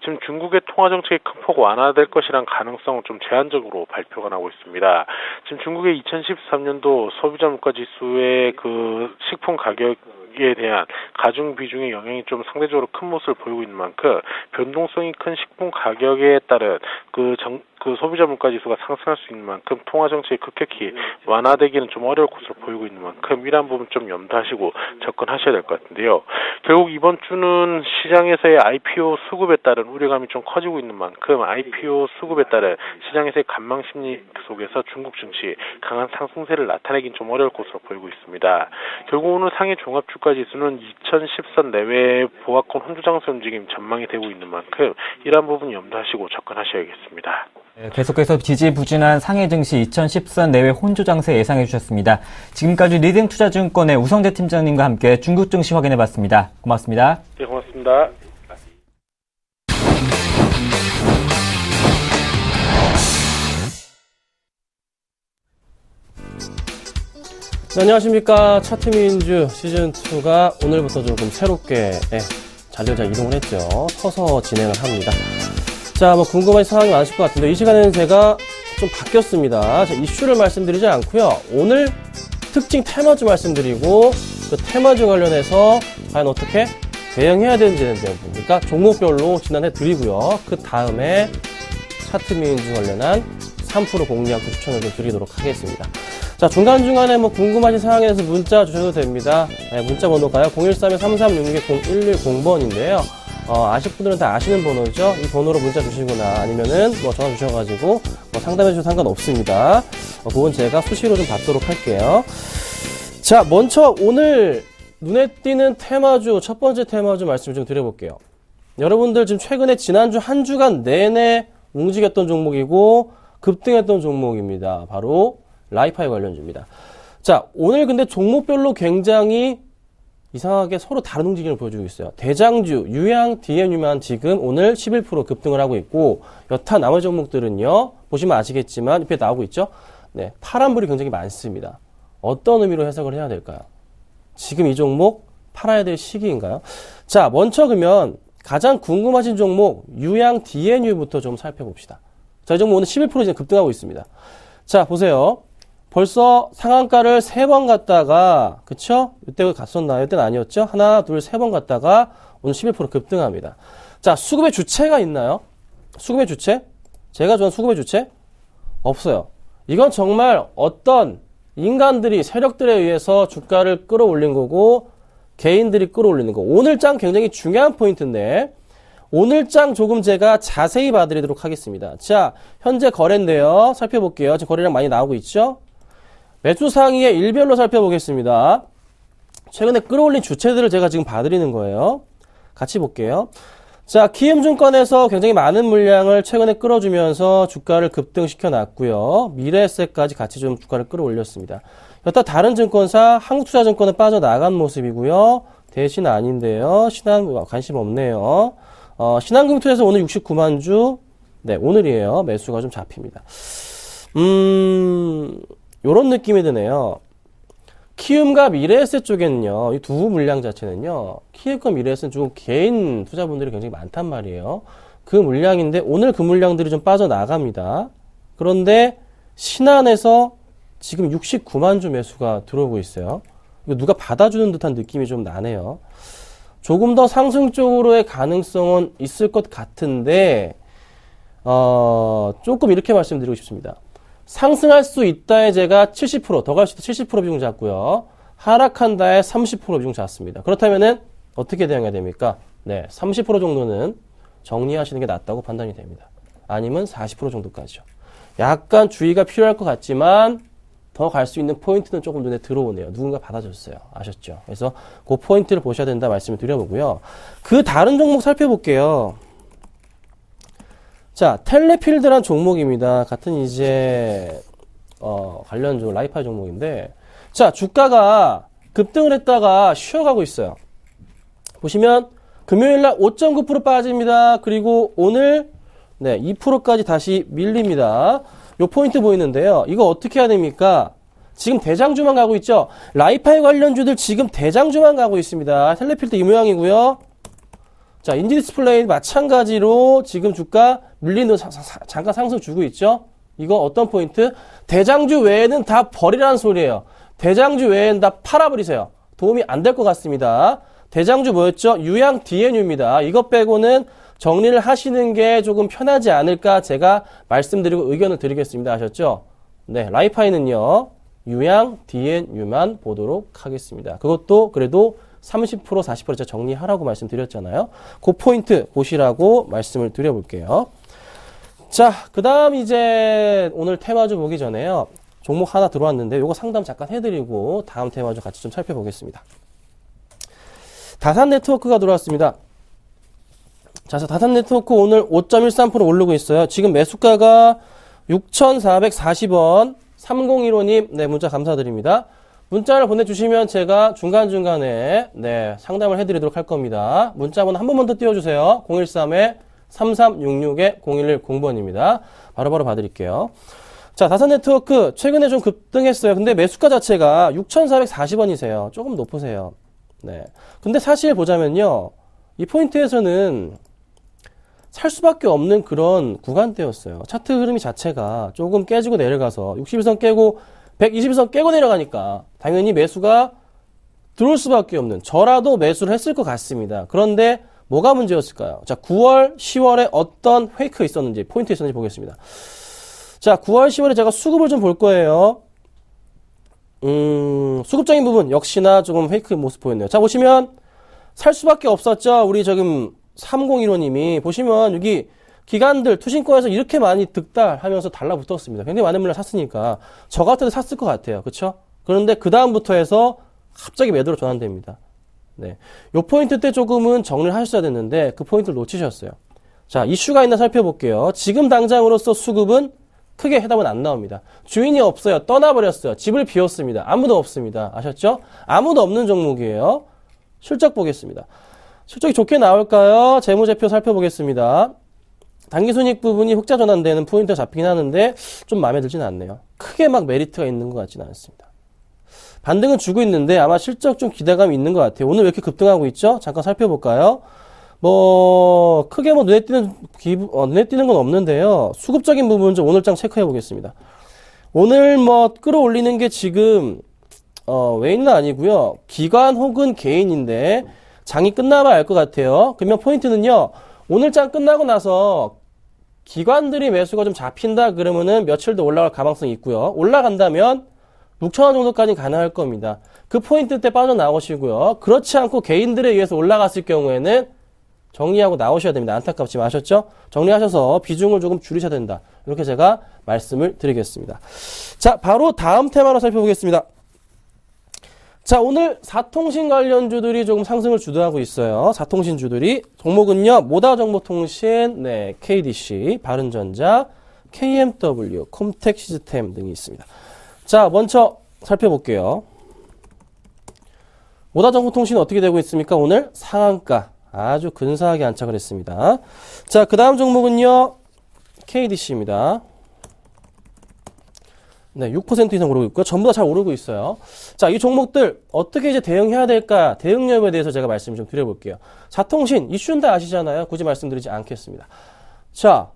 [SPEAKER 4] 지금 중국의 통화 정책이 큰 폭 완화될 것이란 가능성은 좀 제한적으로 발표가 나오고 있습니다. 지금 중국의 2013년도 소비자 물가 지수의 그 식품 가격에 대한 가중 비중의 영향이 좀 상대적으로 큰 모습을 보이고 있는 만큼 변동성이 큰 식품 가격에 따른 그 소비자 물가 지수가 상승할 수 있는 만큼 통화 정책이 급격히 완화되기는 좀 어려울 것으로 보이고 있는 만큼 이러한 부분 좀 염두하시고 접근하셔야 될 것 같은데요. 결국 이번 주는 시장에서의 IPO 수급에 따른 우려감이 좀 커지고 있는 만큼 IPO 수급에 따른 시장에서의 관망 심리 속에서 중국 증시 강한 상승세를 나타내긴 좀 어려울 것으로 보이고 있습니다. 결국 오늘 상해 종합주가 지수는 2010선 내외의 보합권 혼조 장세 움직임 전망이 되고 있는 만큼 이러한 부분 염두하시고 접근하셔야겠습니다.
[SPEAKER 1] 계속해서 지지부진한 상해 증시 2014 내외 혼조 장세 예상해 주셨습니다. 지금까지 리딩투자증권의 우성재 팀장님과 함께 중국 증시 확인해 봤습니다. 고맙습니다.
[SPEAKER 4] 네, 고맙습니다.
[SPEAKER 5] 네, 안녕하십니까. 차트민주 시즌2가 오늘부터 조금 새롭게 자리를 이동을 했죠. 서서 진행을 합니다. 자, 궁금한 사항이 많으실 것 같은데 이 시간에는 제가 좀 바뀌었습니다. 이슈를 말씀드리지 않고요. 오늘 특징 테마주 말씀드리고 그 테마주 관련해서 과연 어떻게 대응해야 되는지에 대한 부분이니까 종목별로 진단해 드리고요. 그 다음에 차트민주 관련한 3% 공략 추천을 좀 드리도록 하겠습니다. 자, 중간중간에 궁금하신 사항에 대해서 문자 주셔도 됩니다. 네, 문자 번호가요. 013-3366-0110번인데요. 아실 분들은 다 아시는 번호죠. 이 번호로 문자 주시거나 아니면은 전화 주셔가지고 상담해 주셔도 상관없습니다. 그건 제가 수시로 좀 받도록 할게요. 자, 먼저 오늘 눈에 띄는 테마주, 첫 번째 테마주 말씀을 좀 드려볼게요. 여러분들 지금 최근에 지난주 한 주간 내내 움직였던 종목이고 급등했던 종목입니다. 바로 라이파이 관련주입니다. 자, 오늘 근데 종목별로 굉장히 이상하게 서로 다른 움직임을 보여주고 있어요. 대장주, 유양, DNU만 지금 오늘 11% 급등을 하고 있고 여타 나머지 종목들은요. 보시면 아시겠지만 옆에 나오고 있죠. 네, 파란불이 굉장히 많습니다. 어떤 의미로 해석을 해야 될까요? 지금 이 종목 팔아야 될 시기인가요? 자, 먼저 그러면 가장 궁금하신 종목 유양 DNU부터 좀 살펴봅시다. 자, 이 종목 오늘 11% 이제 급등하고 있습니다. 자, 보세요. 벌써 상한가를 3번 갔다가, 그쵸? 이때 갔었나요? 이때는 아니었죠? 하나, 둘, 3번 갔다가 오늘 11% 급등합니다. 자, 수급의 주체가 있나요? 수급의 주체? 제가 좋아하는 수급의 주체? 없어요. 이건 정말 어떤 인간들이, 세력들에 의해서 주가를 끌어올린 거고, 개인들이 끌어올리는 거. 오늘장 굉장히 중요한 포인트인데, 오늘장 조금 제가 자세히 봐드리도록 하겠습니다. 자, 현재 거래인데요. 살펴볼게요. 지금 거래량 많이 나오고 있죠? 매수 상위에 일별로 살펴보겠습니다. 최근에 끌어올린 주체들을 제가 지금 봐드리는 거예요. 같이 볼게요. 자, 키움증권에서 굉장히 많은 물량을 최근에 끌어주면서 주가를 급등시켜 놨고요. 미래에셋까지 같이 좀 주가를 끌어올렸습니다. 여타 다른 증권사 한국투자증권은 빠져나간 모습이고요. 대신 아닌데요. 신한 관심 없네요. 신한금투자에서 오늘 69만 주, 네, 오늘이에요. 매수가 좀 잡힙니다. 요런 느낌이 드네요. 키움과 미래에셋 쪽에는요, 이 두 물량 자체는요, 키움과 미래에셋은 좀 개인 투자분들이 굉장히 많단 말이에요. 그 물량인데, 오늘 그 물량들이 좀 빠져나갑니다. 그런데, 신한에서 지금 69만 주 매수가 들어오고 있어요. 이거 누가 받아주는 듯한 느낌이 좀 나네요. 조금 더 상승 쪽으로의 가능성은 있을 것 같은데, 조금 이렇게 말씀드리고 싶습니다. 상승할 수 있다에 제가 70%, 더 갈 수 있다 70% 비중 잡고요. 하락한다에 30% 비중 잡습니다. 그렇다면은 어떻게 대응해야 됩니까? 네, 30% 정도는 정리하시는 게 낫다고 판단이 됩니다. 아니면 40% 정도까지요. 약간 주의가 필요할 것 같지만 더 갈 수 있는 포인트는 조금 눈에 들어오네요. 누군가 받아줬어요. 아셨죠? 그래서 그 포인트를 보셔야 된다 말씀을 드려보고요. 그 다른 종목 살펴볼게요. 자, 텔레필드란 종목입니다. 같은 이제 관련주 라이파이 종목인데, 자, 주가가 급등을 했다가 쉬어가고 있어요. 보시면 금요일날 5.9% 빠집니다. 그리고 오늘 2%까지 다시 밀립니다. 요 포인트 보이는데요. 이거 어떻게 해야 됩니까? 지금 대장주만 가고 있죠. 라이파이 관련주들 지금 대장주만 가고 있습니다. 텔레필드 이 모양이고요. 자, 인지디스플레이 마찬가지로 지금 주가 밀리는 잠깐 상승 주고 있죠. 이거 어떤 포인트? 대장주 외에는 다 버리라는 소리예요. 대장주 외에는 다 팔아버리세요. 도움이 안 될 것 같습니다. 대장주 뭐였죠? 유양 DNU입니다. 이것 빼고는 정리를 하시는 게 조금 편하지 않을까 제가 말씀드리고 의견을 드리겠습니다. 아셨죠? 네, 라이파이는요. 유양 DNU만 보도록 하겠습니다. 그것도 그래도 30% 40% 제가 정리하라고 말씀드렸잖아요. 그 포인트 보시라고 말씀을 드려볼게요. 자, 그 다음 이제 오늘 테마주 보기 전에요. 종목 하나 들어왔는데 요거 상담 잠깐 해드리고 다음 테마주 같이 좀 살펴보겠습니다. 다산 네트워크가 들어왔습니다. 자, 다산 네트워크 오늘 5.13% 오르고 있어요. 지금 매수가가 6,440원. 3015님, 네, 문자 감사드립니다. 문자를 보내주시면 제가 중간중간에, 네, 상담을 해드리도록 할 겁니다. 문자 번호 한 번만 더 띄워주세요. 013-3366-0110번입니다. 바로바로 봐드릴게요. 자, 다산 네트워크 최근에 좀 급등했어요. 근데 매수가 자체가 6,440원이세요. 조금 높으세요. 네. 근데 사실 보자면요. 이 포인트에서는 살 수밖에 없는 그런 구간대였어요. 차트 흐름이 자체가 조금 깨지고 내려가서 60일선 깨고 120일선 깨고 내려가니까 당연히 매수가 들어올 수밖에 없는, 저라도 매수를 했을 것 같습니다. 그런데 뭐가 문제였을까요? 자, 9월, 10월에 어떤 페이크가 있었는지, 포인트 있었는지 보겠습니다. 자, 9월, 10월에 제가 수급을 좀 볼 거예요. 수급적인 부분 역시나 조금 페이크 모습 보였네요. 자, 보시면 살 수밖에 없었죠. 우리 지금 3015님이 보시면 여기 기관들 투신권에서 이렇게 많이 득달하면서 달라붙었습니다. 굉장히 많은 물량 샀으니까 저 같아도 샀을 것 같아요. 그렇죠? 그런데 그 다음부터 해서 갑자기 매도로 전환됩니다. 네, 요 포인트 때 조금은 정리를 하셨어야 됐는데 그 포인트를 놓치셨어요. 자, 이슈가 있나 살펴볼게요. 지금 당장으로서 수급은 크게 해답은 안 나옵니다. 주인이 없어요. 떠나버렸어요. 집을 비웠습니다. 아무도 없습니다. 아셨죠? 아무도 없는 종목이에요. 실적 보겠습니다. 실적이 좋게 나올까요? 재무제표 살펴보겠습니다. 당기순이익 부분이 흑자 전환되는 포인트가 잡히긴 하는데 좀 마음에 들지는 않네요. 크게 막 메리트가 있는 것 같지는 않습니다. 반등은 주고 있는데 아마 실적 좀 기대감이 있는 것 같아요. 오늘 왜 이렇게 급등하고 있죠? 잠깐 살펴볼까요? 크게 눈에 띄는 건 없는데요. 수급적인 부분 좀 오늘장 체크해 보겠습니다. 오늘 끌어올리는 게 지금, 외인은 아니고요. 기관 혹은 개인인데, 장이 끝나봐야 알 것 같아요. 그러면 포인트는요, 오늘장 끝나고 나서 기관들이 매수가 좀 잡힌다 그러면은 며칠 더 올라갈 가능성이 있고요. 올라간다면 6,000원 정도까지 가능할 겁니다. 그 포인트 때 빠져나오시고요. 그렇지 않고 개인들에 의해서 올라갔을 경우에는 정리하고 나오셔야 됩니다. 안타깝지만 아셨죠? 정리하셔서 비중을 조금 줄이셔야 된다. 이렇게 제가 말씀을 드리겠습니다. 자, 바로 다음 테마로 살펴보겠습니다. 자, 오늘 사통신 관련주들이 조금 상승을 주도하고 있어요. 사통신주들이. 종목은요, 모다정보통신, 네, KDC, 바른전자, KMW, 콤텍 시스템 등이 있습니다. 자, 먼저 살펴볼게요. 모다정보통신은 어떻게 되고 있습니까? 오늘 상한가 아주 근사하게 안착을 했습니다. 자, 그 다음 종목은요, KDC입니다. 네, 6% 이상 오르고 있고요. 전부 다 잘 오르고 있어요. 자, 이 종목들 어떻게 이제 대응해야 될까? 대응 여부에 대해서 제가 말씀 좀 드려볼게요. 사통신, 이슈는 다 아시잖아요. 굳이 말씀드리지 않겠습니다. 자,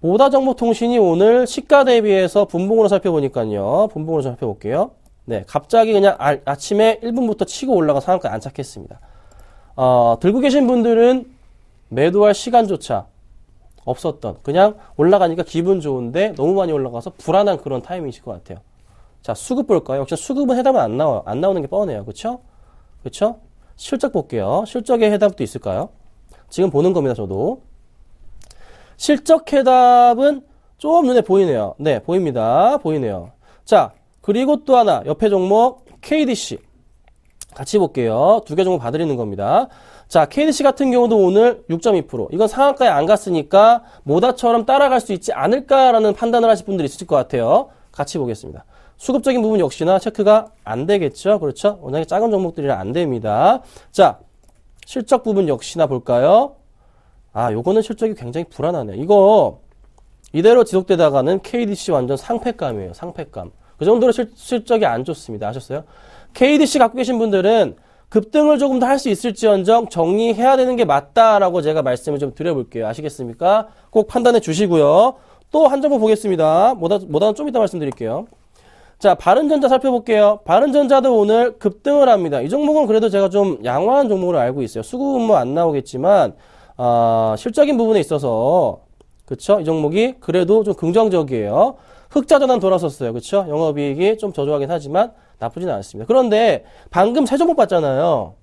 [SPEAKER 5] 모다정보통신이 오늘 시가 대비해서 분봉으로 살펴보니까요. 분봉으로 살펴볼게요. 네, 갑자기 그냥 아침에 1분부터 치고 올라가 상한가에 안착했습니다. 들고 계신 분들은 매도할 시간조차 없었던, 그냥 올라가니까 기분 좋은데 너무 많이 올라가서 불안한 그런 타이밍이실 것 같아요. 자, 수급 볼까요? 역시 수급은 해답은 안 나오는 게 뻔해요. 그쵸? 그쵸? 실적 볼게요. 실적의 해답도 있을까요? 지금 보는 겁니다, 저도. 실적 해답은 좀 눈에 보이네요. 네, 보입니다. 보이네요. 자, 그리고 또 하나, 옆에 종목, KDC. 같이 볼게요. 두 개 종목 봐드리는 겁니다. 자, KDC 같은 경우도 오늘 6.2%. 이건 상한가에 안 갔으니까 모다처럼 따라갈 수 있지 않을까라는 판단을 하실 분들이 있을 것 같아요. 같이 보겠습니다. 수급적인 부분 역시나 체크가 안 되겠죠. 그렇죠? 워낙에 작은 종목들이라 안 됩니다. 자, 실적 부분 역시나 볼까요? 요거는 실적이 굉장히 불안하네요. 이거 이대로 지속되다가는 KDC 완전 상패감이에요. 상패감. 그 정도로 실적이 안 좋습니다. 아셨어요? KDC 갖고 계신 분들은 급등을 조금 더 할 수 있을지언정 정리해야 되는 게 맞다라고 제가 말씀을 좀 드려볼게요. 아시겠습니까? 꼭 판단해 주시고요. 또 한 종목 보겠습니다. 뭐다는 좀 이따 말씀드릴게요. 자, 바른전자 살펴볼게요. 바른전자도 오늘 급등을 합니다. 이 종목은 그래도 제가 좀 양호한 종목으로 알고 있어요. 수급은 안 나오겠지만 실적인 부분에 있어서 그쵸? 이 종목이 그래도 좀 긍정적이에요. 흑자 전환 돌아섰어요. 그쵸? 영업이익이 좀 저조하긴 하지만 나쁘지는 않습니다. 그런데 방금 세 종목 봤잖아요.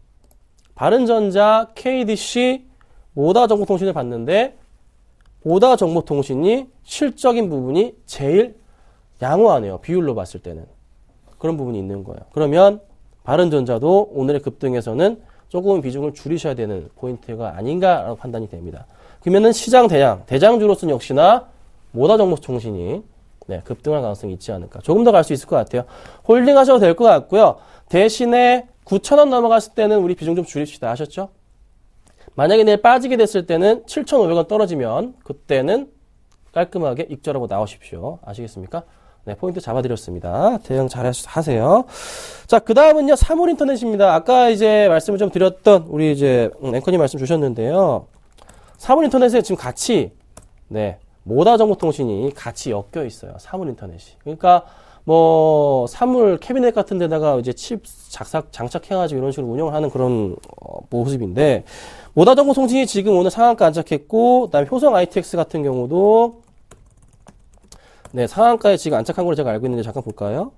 [SPEAKER 5] 바른전자, KDC, 모다정보통신을 봤는데 모다정보통신이 실적인 부분이 제일 양호하네요. 비율로 봤을 때는. 그런 부분이 있는 거예요. 그러면 바른전자도 오늘의 급등에서는 조금 비중을 줄이셔야 되는 포인트가 아닌가라고 판단이 됩니다. 그러면은 시장 대장주로서는 역시나 모다정보통신이 네, 급등할 가능성이 있지 않을까. 조금 더 갈 수 있을 것 같아요. 홀딩 하셔도 될 것 같고요. 대신에 9,000원 넘어갔을 때는 우리 비중 좀 줄입시다. 아셨죠? 만약에 내일 빠지게 됐을 때는 7,500원 떨어지면 그때는 깔끔하게 익절하고 나오십시오. 아시겠습니까? 네, 포인트 잡아드렸습니다. 대응 잘 하세요. 자, 그 다음은요, 사물인터넷입니다. 아까 이제 말씀을 좀 드렸던 우리 이제 앵커님 말씀 주셨는데요. 사물인터넷에 지금 같이, 네, 모다정보통신이 같이 엮여 있어요. 사물인터넷이. 그러니까, 뭐, 사물 캐비넷 같은 데다가 이제 칩 장착해가지고 이런 식으로 운영을 하는 그런 모습인데, 모다정보통신이 지금 오늘 상한가 안착했고, 그 다음에 효성 ITX 같은 경우도 네, 상한가에 지금 안착한 걸로 제가 알고 있는데 잠깐 볼까요?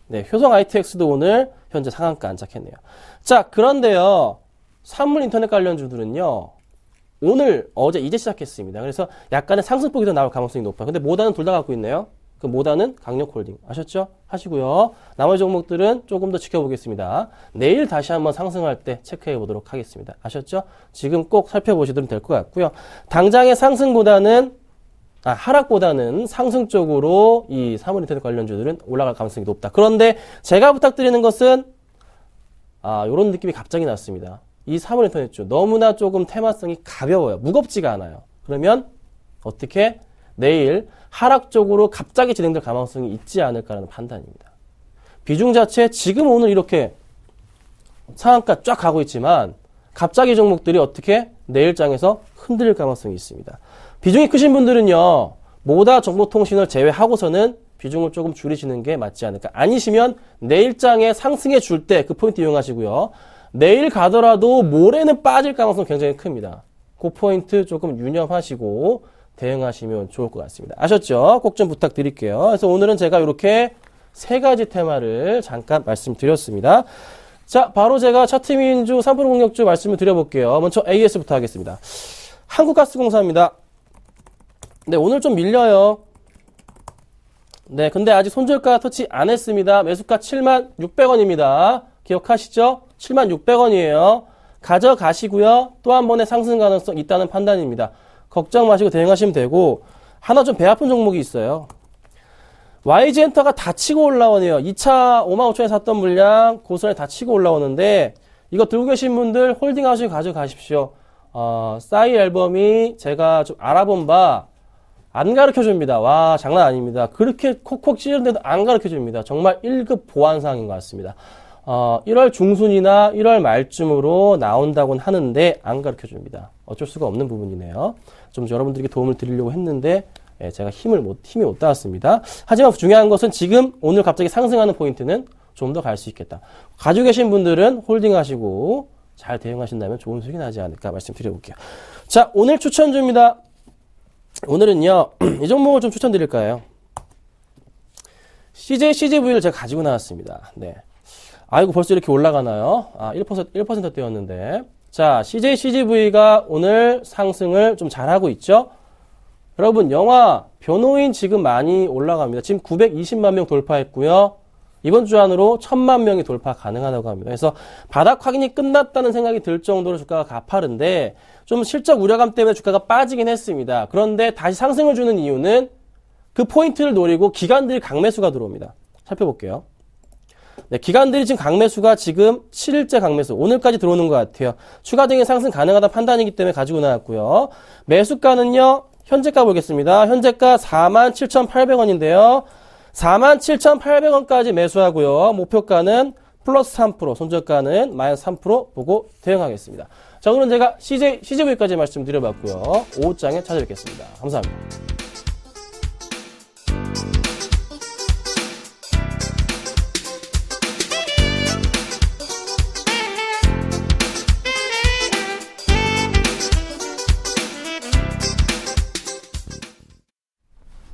[SPEAKER 5] 네, 효성 ITX도 오늘 현재 상한가 안착했네요. 자, 그런데요. 산물 인터넷 관련주들은요. 오늘, 어제, 이제 시작했습니다. 그래서 약간의 상승폭이 더 나올 가능성이 높아요. 근데 모다는 둘 다 갖고 있네요. 그 모다는 강력홀딩. 아셨죠? 하시고요. 나머지 종목들은 조금 더 지켜보겠습니다. 내일 다시 한번 상승할 때 체크해 보도록 하겠습니다. 아셨죠? 지금 꼭 살펴보시도록 될 것 같고요. 당장의 상승보다는 하락보다는 상승 쪽으로 이 사물인터넷 관련주들은 올라갈 가능성이 높다. 그런데 제가 부탁드리는 것은 이런 느낌이 갑자기 났습니다. 이 사물인터넷주 너무나 조금 테마성이 가벼워요. 무겁지가 않아요. 그러면 어떻게 내일 하락 쪽으로 갑자기 진행될 가능성이 있지 않을까라는 판단입니다. 비중 자체 지금 오늘 이렇게 상한가 쫙 가고 있지만 갑자기 종목들이 어떻게 내일장에서 흔들릴 가능성이 있습니다. 비중이 크신 분들은요, 모다 정보통신을 제외하고서는 비중을 조금 줄이시는 게 맞지 않을까. 아니시면 내일장에 상승해 줄 때 그 포인트 이용하시고요. 내일 가더라도 모레는 빠질 가능성이 굉장히 큽니다. 그 포인트 조금 유념하시고 대응하시면 좋을 것 같습니다. 아셨죠? 꼭 좀 부탁드릴게요. 그래서 오늘은 제가 이렇게 세 가지 테마를 잠깐 말씀드렸습니다. 자, 바로 제가 차트민주 3% 공격주 말씀을 드려볼게요. 먼저 AS부터 하겠습니다. 한국가스공사입니다. 네, 오늘 좀 밀려요. 네, 근데 아직 손절가 터치 안 했습니다. 매수가 76,600원입니다. 기억하시죠? 76,600원이에요. 가져가시고요. 또 한 번의 상승 가능성 있다는 판단입니다. 걱정 마시고 대응하시면 되고, 하나 좀 배 아픈 종목이 있어요. YG엔터가 다 치고 올라오네요. 2차 55,000원에 샀던 물량 고스란히 다 치고 올라오는데, 이거 들고 계신 분들 홀딩 하시고 가져가십시오. 싸이 앨범이 제가 좀 알아본 바 안 가르쳐줍니다. 와, 장난 아닙니다. 그렇게 콕콕 찌르는데도 안 가르쳐줍니다. 정말 1급 보안사항인 것 같습니다. 1월 중순이나 1월 말쯤으로 나온다고는 하는데 안 가르쳐줍니다. 어쩔 수가 없는 부분이네요. 좀 여러분들에게 도움을 드리려고 했는데 제가 힘이 못 닿았습니다. 하지만 중요한 것은 지금 오늘 갑자기 상승하는 포인트는 좀 더 갈 수 있겠다. 가지고 계신 분들은 홀딩하시고 잘 대응하신다면 좋은 수익이 나지 않을까 말씀드려볼게요. 자, 오늘 추천주입니다. 오늘은요, 이 종목을 좀 추천드릴까요? CJCGV를 제가 가지고 나왔습니다. 네. 아이고, 벌써 이렇게 올라가나요? 1%대였는데. 자, CJCGV가 오늘 상승을 좀 잘하고 있죠? 여러분, 영화 변호인 지금 많이 올라갑니다. 지금 920만 명 돌파했고요. 이번 주 안으로 1000만 명이 돌파 가능하다고 합니다. 그래서 바닥 확인이 끝났다는 생각이 들 정도로 주가가 가파른데 좀 실적 우려감 때문에 주가가 빠지긴 했습니다. 그런데 다시 상승을 주는 이유는 그 포인트를 노리고 기관들이 강매수가 들어옵니다. 살펴볼게요. 네, 기관들이 지금 강매수가 지금 7일째 강매수, 오늘까지 들어오는 것 같아요. 추가적인 상승 가능하다 판단이기 때문에 가지고 나왔고요. 매수가는요, 현재가 보겠습니다. 현재가 47,800원인데요. 47,800원까지 매수하고요. 목표가는 플러스 3%, 손절가는 마이너스 3% 보고 대응하겠습니다. 자, 오늘은 제가 CJV까지 말씀드려봤고요. 오후장에 찾아뵙겠습니다. 감사합니다.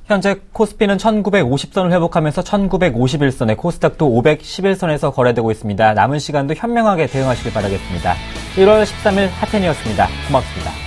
[SPEAKER 1] 현재 코스피는 1950선을 회복하면서 1951선에 코스닥도 511선에서 거래되고 있습니다. 남은 시간도 현명하게 대응하시길 바라겠습니다. 1월 13일 하텐이었습니다. 고맙습니다.